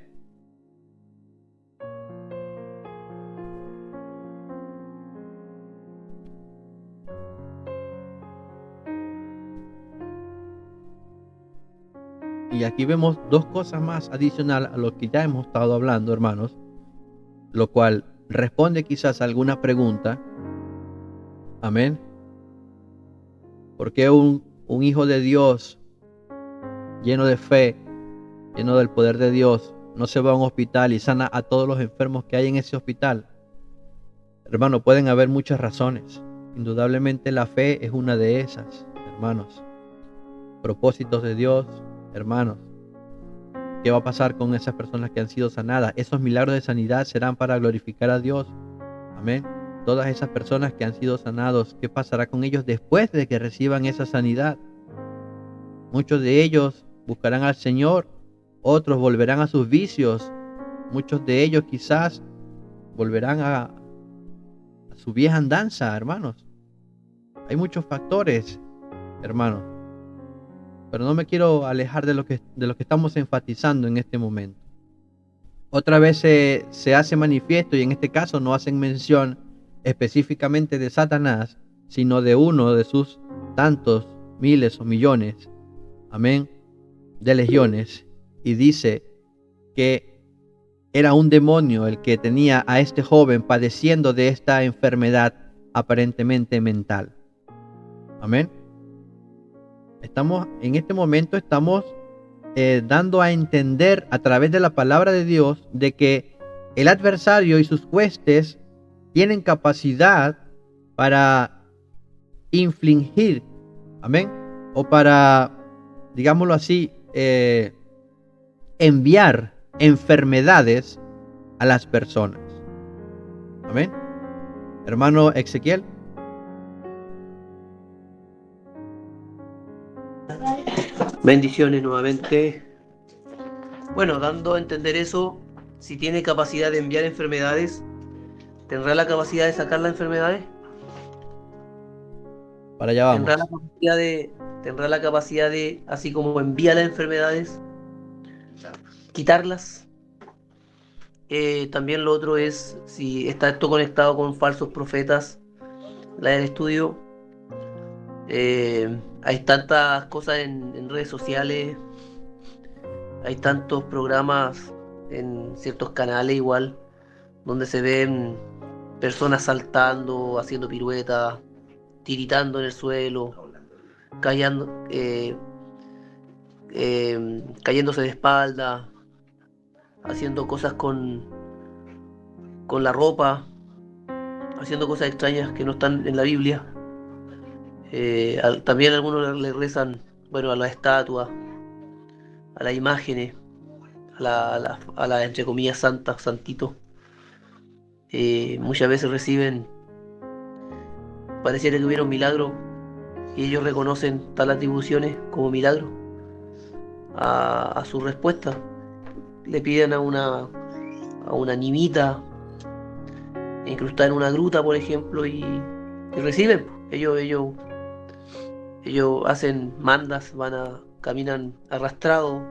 Y aquí vemos dos cosas más adicional a lo que ya hemos estado hablando, hermanos, lo cual responde quizás a alguna pregunta. Amén. ¿Por qué un hijo de Dios lleno de fe, lleno del poder de Dios, no se va a un hospital y sana a todos los enfermos que hay en ese hospital? Hermano, pueden haber muchas razones. Indudablemente la fe es una de esas, hermanos. Propósitos de Dios, hermanos. ¿Qué va a pasar con esas personas que han sido sanadas? Esos milagros de sanidad serán para glorificar a Dios. Amén. Todas esas personas que han sido sanados, ¿qué pasará con ellos después de que reciban esa sanidad? Muchos de ellos buscarán al Señor, otros volverán a sus vicios, muchos de ellos quizás volverán a su vieja andanza, hermanos. Hay muchos factores, hermanos, pero no me quiero alejar de lo que estamos enfatizando en este momento. Otra vez se hace manifiesto, y en este caso no hacen mención específicamente de Satanás, sino de uno de sus tantos miles o millones, amén, de legiones, y dice que era un demonio el que tenía a este joven padeciendo de esta enfermedad aparentemente mental. Amén. En este momento estamos dando a entender a través de la palabra de Dios de que el adversario y sus huestes tienen capacidad para infligir, amén, o para, digámoslo así, enviar enfermedades a las personas. Amén. Hermano Ezequiel. Bendiciones nuevamente. Bueno, dando a entender eso, si tiene capacidad de enviar enfermedades, ¿tendrá la capacidad de sacar las enfermedades? Para allá vamos. ¿Tendrá la capacidad de, así como envía las enfermedades, quitarlas? También lo otro es si está esto conectado con falsos profetas, la del estudio. hay tantas cosas en redes sociales, hay tantos programas en ciertos canales igual, donde se ven personas saltando, haciendo piruetas, tiritando en el suelo, cayendo, cayéndose de espalda, haciendo cosas con la ropa, haciendo cosas extrañas que no están en la Biblia. También algunos le rezan, bueno, a las estatuas, a las imágenes, a la entre comillas santas, santitos. Muchas veces reciben, pareciera que hubiera un milagro y ellos reconocen tales atribuciones como milagro a su respuesta. Le piden a una nimita incrustada en una gruta, por ejemplo, y reciben. Ellos hacen mandas, caminan arrastrados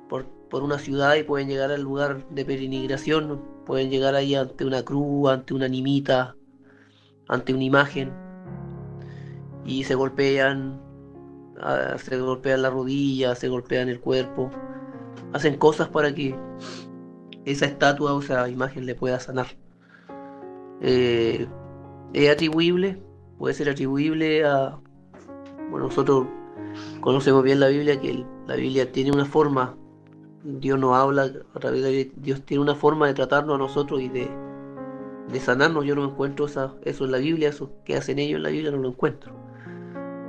por una ciudad y pueden llegar al lugar de peregrinación, pueden llegar ahí ante una cruz, ante una nimita, ante una imagen, y se golpean la rodilla, se golpean el cuerpo, hacen cosas para que esa estatua o esa imagen le pueda sanar. Es atribuible, puede ser atribuible a... Bueno, nosotros conocemos bien la Biblia, que la Biblia tiene una forma, Dios nos habla a través de la Biblia, Dios tiene una forma de tratarnos a nosotros y de sanarnos. Yo no encuentro eso en la Biblia, eso que hacen ellos en la Biblia no lo encuentro.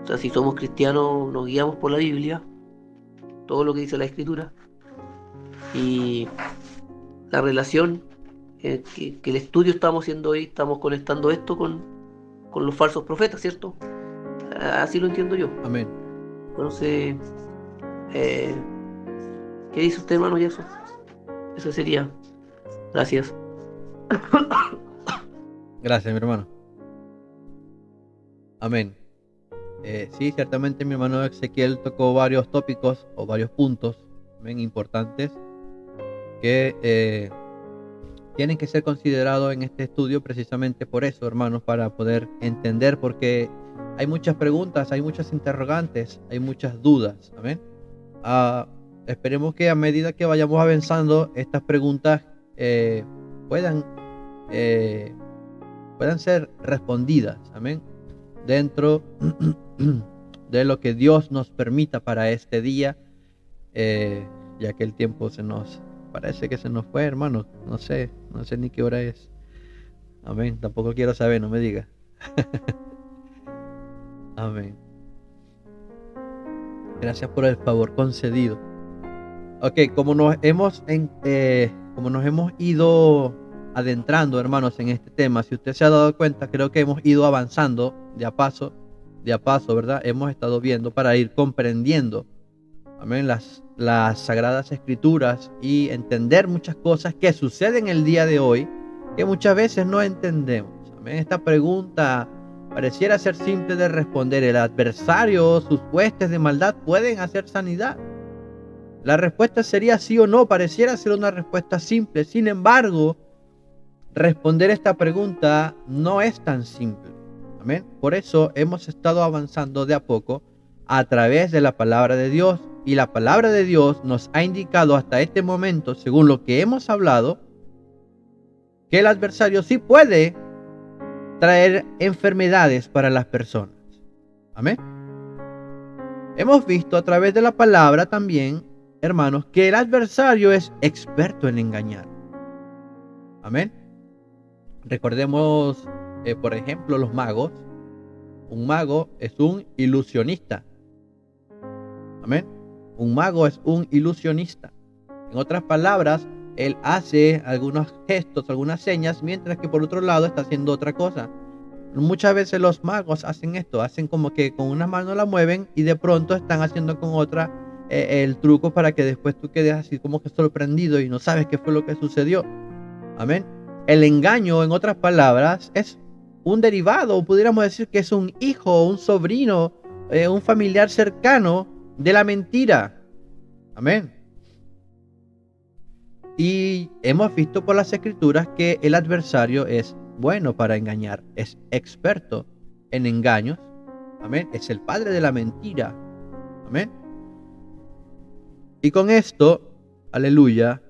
O sea, si somos cristianos nos guiamos por la Biblia, todo lo que dice la Escritura, y la relación que el estudio estamos haciendo hoy, estamos conectando esto con los falsos profetas, ¿cierto? Así lo entiendo yo. Amén. Entonces, ¿qué dice usted, hermano Jackson? Eso sería. Gracias. Gracias, mi hermano. Amén. Sí, ciertamente mi hermano Ezequiel tocó varios tópicos o varios puntos bien importantes que tienen que ser considerados en este estudio precisamente por eso, hermanos, para poder entender, porque hay muchas preguntas, hay muchas interrogantes, hay muchas dudas. Amén. Esperemos que a medida que vayamos avanzando, estas preguntas puedan ser respondidas. Amén. Dentro de lo que Dios nos permita para este día, ya que el tiempo parece que se nos fue, hermano. No sé ni qué hora es. Amén. Tampoco quiero saber, no me diga. Amén. Gracias por el favor concedido. Ok, como nos hemos ido adentrando, hermanos, en este tema, si usted se ha dado cuenta, creo que hemos ido avanzando de a paso, ¿verdad? Hemos estado viendo para ir comprendiendo, amén, las sagradas escrituras y entender muchas cosas que suceden el día de hoy que muchas veces no entendemos. Amén. Esta pregunta pareciera ser simple de responder. ¿El adversario, sus huestes de maldad pueden hacer sanidad? La respuesta sería sí o no. Pareciera ser una respuesta simple. Sin embargo, responder esta pregunta no es tan simple. Amén. Por eso hemos estado avanzando de a poco a través de la palabra de Dios, y la palabra de Dios nos ha indicado hasta este momento, según lo que hemos hablado, que el adversario sí puede traer enfermedades para las personas. Amén. Hemos visto a través de la palabra también, hermanos, que el adversario es experto en engañar. Amén. Recordemos, por ejemplo, los magos. Un mago es un ilusionista. Amén. Un mago es un ilusionista. En otras palabras, él hace algunos gestos, algunas señas, mientras que por otro lado está haciendo otra cosa. Muchas veces los magos hacen esto, hacen como que con una mano la mueven y de pronto están haciendo con otra el truco para que después tú quedes así como que sorprendido y no sabes qué fue lo que sucedió. Amén. El engaño, en otras palabras, es un derivado, o pudiéramos decir que es un hijo, un sobrino, un familiar cercano de la mentira. Amén. Y hemos visto por las escrituras que el adversario es bueno para engañar, es experto en engaños, Amén. Es el padre de la mentira. Amén. Y con esto, aleluya,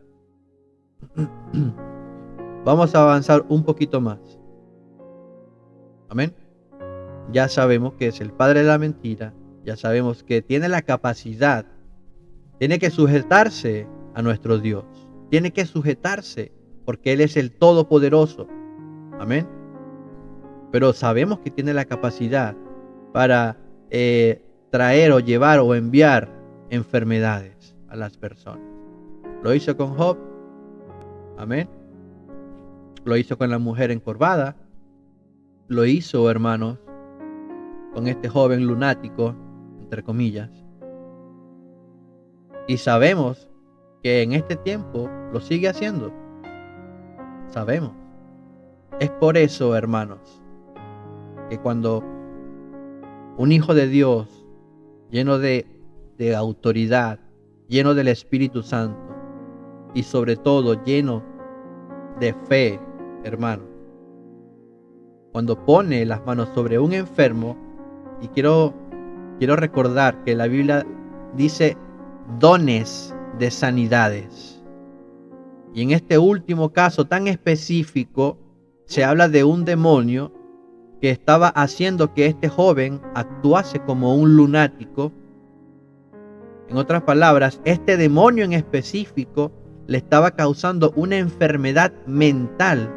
vamos a avanzar un poquito más. Amén. Ya sabemos que es el padre de la mentira. Ya sabemos que tiene la capacidad, tiene que sujetarse a nuestro Dios. Tiene que sujetarse porque Él es el Todopoderoso. Amén. Pero sabemos que tiene la capacidad para traer o llevar o enviar enfermedades a las personas. Lo hizo con Job. Amén. Lo hizo con la mujer encorvada. Lo hizo, hermanos, con este joven lunático, entre comillas. Y sabemos que en este tiempo lo sigue haciendo. Sabemos. Es por eso, hermanos, que cuando un hijo de Dios, lleno de autoridad, lleno del Espíritu Santo y sobre todo lleno de fe, hermano, cuando pone las manos sobre un enfermo, y quiero recordar que la Biblia dice dones de sanidades. Y en este último caso tan específico se habla de un demonio que estaba haciendo que este joven actuase como un lunático. En otras palabras, este demonio en específico le estaba causando una enfermedad mental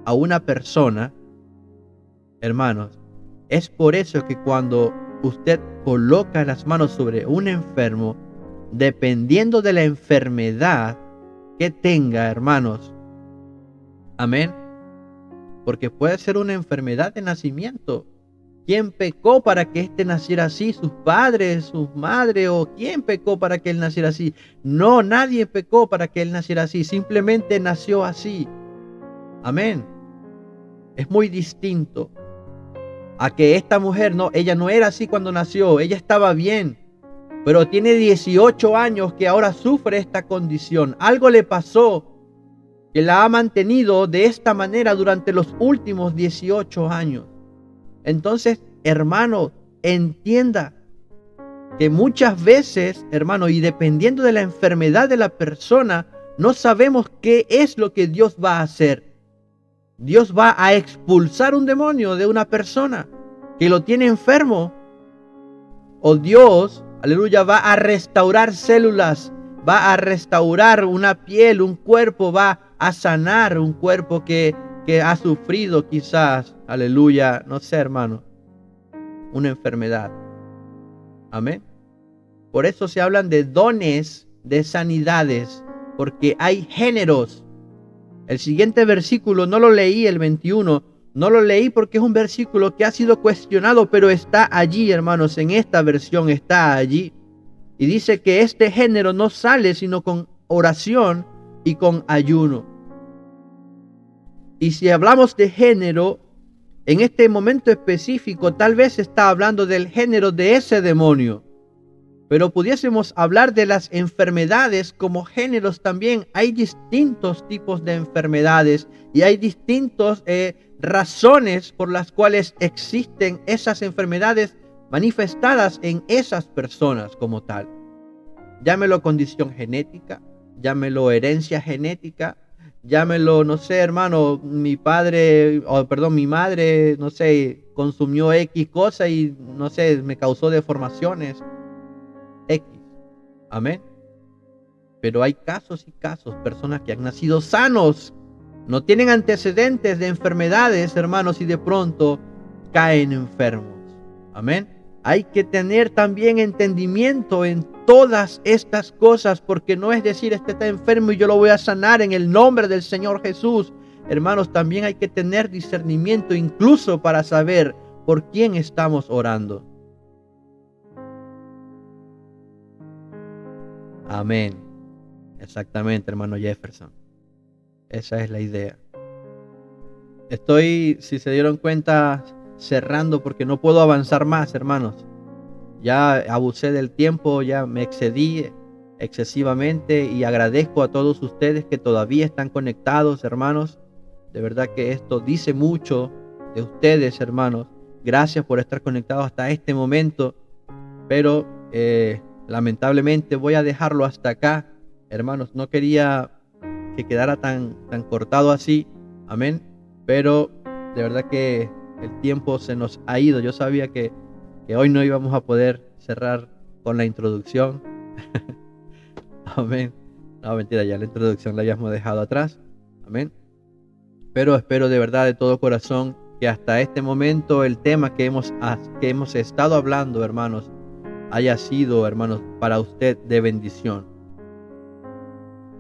a una persona. Hermanos, es por eso que cuando usted coloca las manos sobre un enfermo, dependiendo de la enfermedad que tenga, hermanos, amén, porque puede ser una enfermedad de nacimiento. ¿Quién pecó para que éste naciera así? ¿Sus padres, sus madres? ¿O quién pecó para que él naciera así? No, nadie pecó para que él naciera así. Simplemente nació así. Amén. Es muy distinto a que esta mujer, no, ella no era así cuando nació. Ella estaba bien, pero tiene 18 años que ahora sufre esta condición. Algo le pasó que la ha mantenido de esta manera durante los últimos 18 años. Entonces, hermano, entienda que muchas veces, hermano, y dependiendo de la enfermedad de la persona, no sabemos qué es lo que Dios va a hacer. Dios va a expulsar un demonio de una persona que lo tiene enfermo. O Dios, aleluya, va a restaurar células, va a restaurar una piel, un cuerpo, va a sanar un cuerpo que ha sufrido quizás, aleluya, no sé, hermano, una enfermedad. Amén. Por eso se hablan de dones de sanidades, porque hay géneros. El siguiente versículo no lo leí, el 21, no lo leí porque es un versículo que ha sido cuestionado, pero está allí, hermanos, en esta versión está allí. Y dice que este género no sale sino con oración y con ayuno. Y si hablamos de género, en este momento específico, tal vez está hablando del género de ese demonio. Pero pudiésemos hablar de las enfermedades como géneros también. Hay distintos tipos de enfermedades y hay distintas razones por las cuales existen esas enfermedades manifestadas en esas personas como tal. Llámelo condición genética, llámelo herencia genética, llámelo, no sé, hermano, mi madre, no sé, consumió X cosa y, no sé, me causó deformaciones. X. Amén. Pero hay casos y casos, personas que han nacido sanos, no tienen antecedentes de enfermedades, hermanos, y de pronto caen enfermos. Amén. Hay que tener también entendimiento en todas estas cosas, porque no es decir, este está enfermo y yo lo voy a sanar en el nombre del Señor Jesús. Hermanos, también hay que tener discernimiento incluso para saber por quién estamos orando. Amén. Exactamente, hermano Jefferson. Esa es la idea. Estoy, si se dieron cuenta, cerrando porque no puedo avanzar más, hermanos. Ya abusé del tiempo, ya me excedí excesivamente y agradezco a todos ustedes que todavía están conectados, hermanos. De verdad que esto dice mucho de ustedes, hermanos, Gracias por estar conectados hasta este momento, pero lamentablemente voy a dejarlo hasta acá, hermanos. No quería que quedara tan cortado así, amén, pero de verdad que el tiempo se nos ha ido. Yo sabía que hoy no íbamos a poder cerrar con la introducción. Amén. No, mentira, ya la introducción la habíamos dejado atrás, amén, pero espero de verdad, de todo corazón, que hasta este momento el tema que hemos estado hablando, hermanos, haya sido, hermanos, para usted de bendición.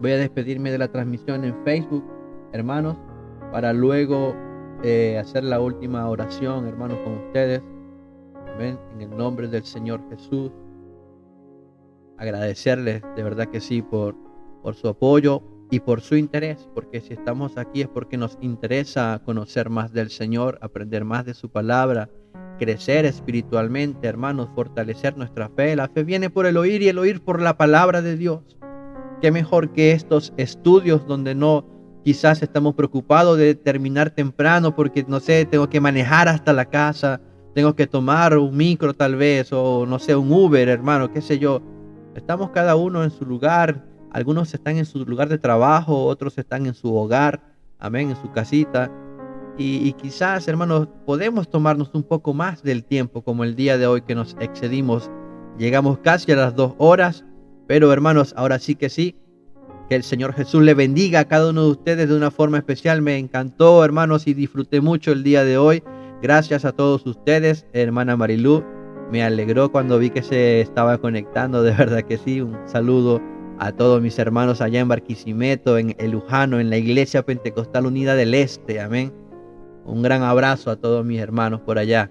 Voy a despedirme de la transmisión en Facebook, hermanos, para luego hacer la última oración, hermanos, con ustedes. Amén. En el nombre del Señor Jesús. Agradecerles, de verdad que sí, por su apoyo y por su interés, porque si estamos aquí es porque nos interesa conocer más del Señor, aprender más de su palabra, crecer espiritualmente, hermanos, fortalecer nuestra fe. La fe viene por el oír y el oír por la palabra de Dios. Qué mejor que estos estudios donde no quizás estamos preocupados de terminar temprano porque, no sé, tengo que manejar hasta la casa, tengo que tomar un micro tal vez, o no sé, un Uber, hermano, qué sé yo. Estamos cada uno en su lugar. Algunos están en su lugar de trabajo, otros están en su hogar, amén, en su casita. Y quizás, hermanos, podemos tomarnos un poco más del tiempo, como el día de hoy que nos excedimos. Llegamos casi a las 2 horas, pero hermanos, ahora sí que sí. Que el Señor Jesús le bendiga a cada uno de ustedes de una forma especial. Me encantó, hermanos, y disfruté mucho el día de hoy. Gracias a todos ustedes, hermana Marilú. Me alegró cuando vi que se estaba conectando, de verdad que sí. Un saludo a todos mis hermanos allá en Barquisimeto, en El Lujano, en la Iglesia Pentecostal Unida del Este, amén. Un gran abrazo a todos mis hermanos por allá.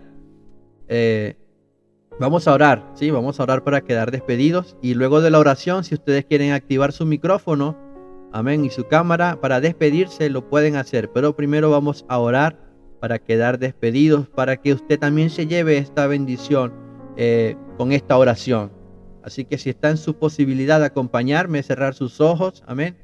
Vamos a orar, sí, vamos a orar para quedar despedidos, y luego de la oración, si ustedes quieren activar su micrófono, amén, y su cámara para despedirse, lo pueden hacer, pero primero vamos a orar para quedar despedidos, para que usted también se lleve esta bendición con esta oración. Así que si está en su posibilidad de acompañarme, cerrar sus ojos, amén.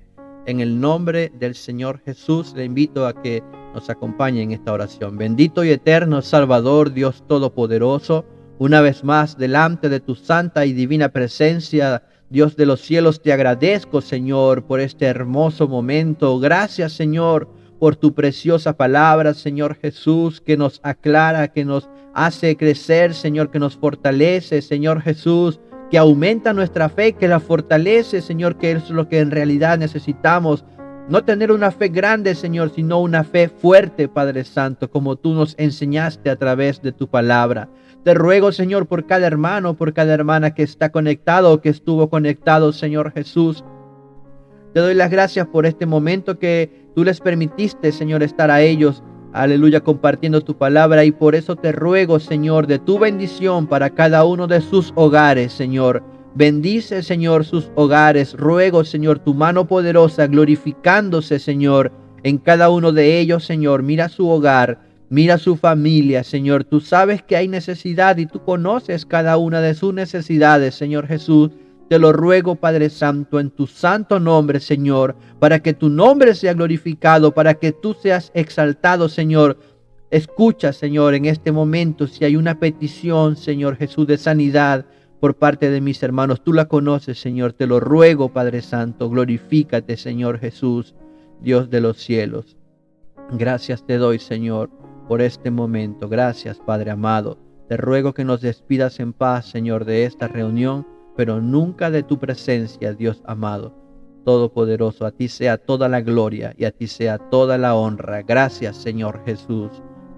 En el nombre del Señor Jesús, le invito a que nos acompañe en esta oración. Bendito y eterno Salvador, Dios Todopoderoso, una vez más delante de tu santa y divina presencia, Dios de los cielos, te agradezco, Señor, por este hermoso momento. Gracias, Señor, por tu preciosa palabra, Señor Jesús, que nos aclara, que nos hace crecer, Señor, que nos fortalece, Señor Jesús, que aumenta nuestra fe, que la fortalece, Señor, que es lo que en realidad necesitamos. No tener una fe grande, Señor, sino una fe fuerte, Padre Santo, como tú nos enseñaste a través de tu palabra. Te ruego, Señor, por cada hermano, por cada hermana que está conectado o que estuvo conectado, Señor Jesús. Te doy las gracias por este momento que tú les permitiste, Señor, estar a ellos, aleluya, compartiendo tu palabra, y por eso te ruego, Señor, de tu bendición para cada uno de sus hogares, Señor. Bendice, Señor, sus hogares. Ruego, Señor, tu mano poderosa glorificándose, Señor, en cada uno de ellos, Señor. Mira su hogar, mira su familia, Señor. Tú sabes que hay necesidad y tú conoces cada una de sus necesidades, Señor Jesús. Te lo ruego, Padre Santo, en tu santo nombre, Señor, para que tu nombre sea glorificado, para que tú seas exaltado, Señor. Escucha, Señor, en este momento si hay una petición, Señor Jesús, de sanidad por parte de mis hermanos. Tú la conoces, Señor. Te lo ruego, Padre Santo. Glorifícate, Señor Jesús, Dios de los cielos. Gracias te doy, Señor, por este momento. Gracias, Padre amado. Te ruego que nos despidas en paz, Señor, de esta reunión, pero nunca de tu presencia, Dios amado, todopoderoso. A ti sea toda la gloria y a ti sea toda la honra. Gracias, Señor Jesús.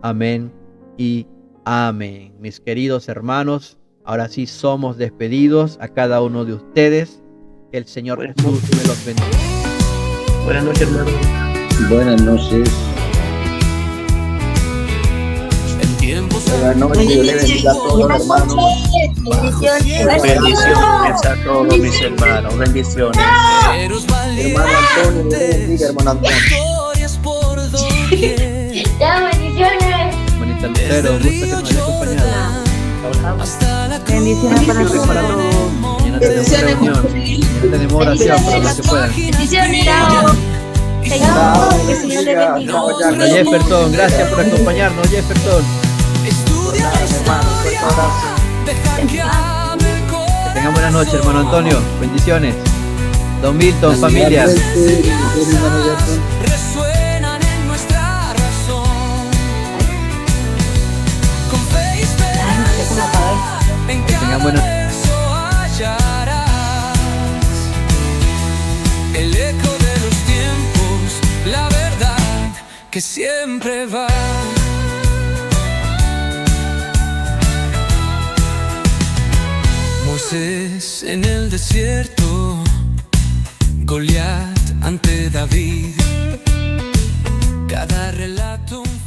Amén y amén. Mis queridos hermanos, ahora sí somos despedidos a cada uno de ustedes. Que el Señor Jesús me los bendiga. Buenas noches, hermano. Buenas noches. Buenas noches, Dios le bendiga a todos los hermanos. Bendiciones a todos mis hermanos. Bendiciones. Hermano Antonio, Dios le bendiga, hermano Antonio. Ya, bendiciones. Hermanita Lucero, gusto que nos haya acompañado. Bendiciones para todos. Mañana tenemos reunión. Mañana tenemos oración para los que puedan. Bendiciones. Chao. Que el Señor le bendiga. Jefferson, gracias por acompañarnos, Jefferson. abrazo, hermano. Un fuerte abrazo. Que tengan buena noche, hermano Antonio. Bendiciones. Don Milton, familia. Resuenan en nuestra razón. Con fe y esperanza, en cada verso hallarás el eco de los tiempos, la verdad que siempre va. Moisés en el desierto, Goliat ante David, cada relato un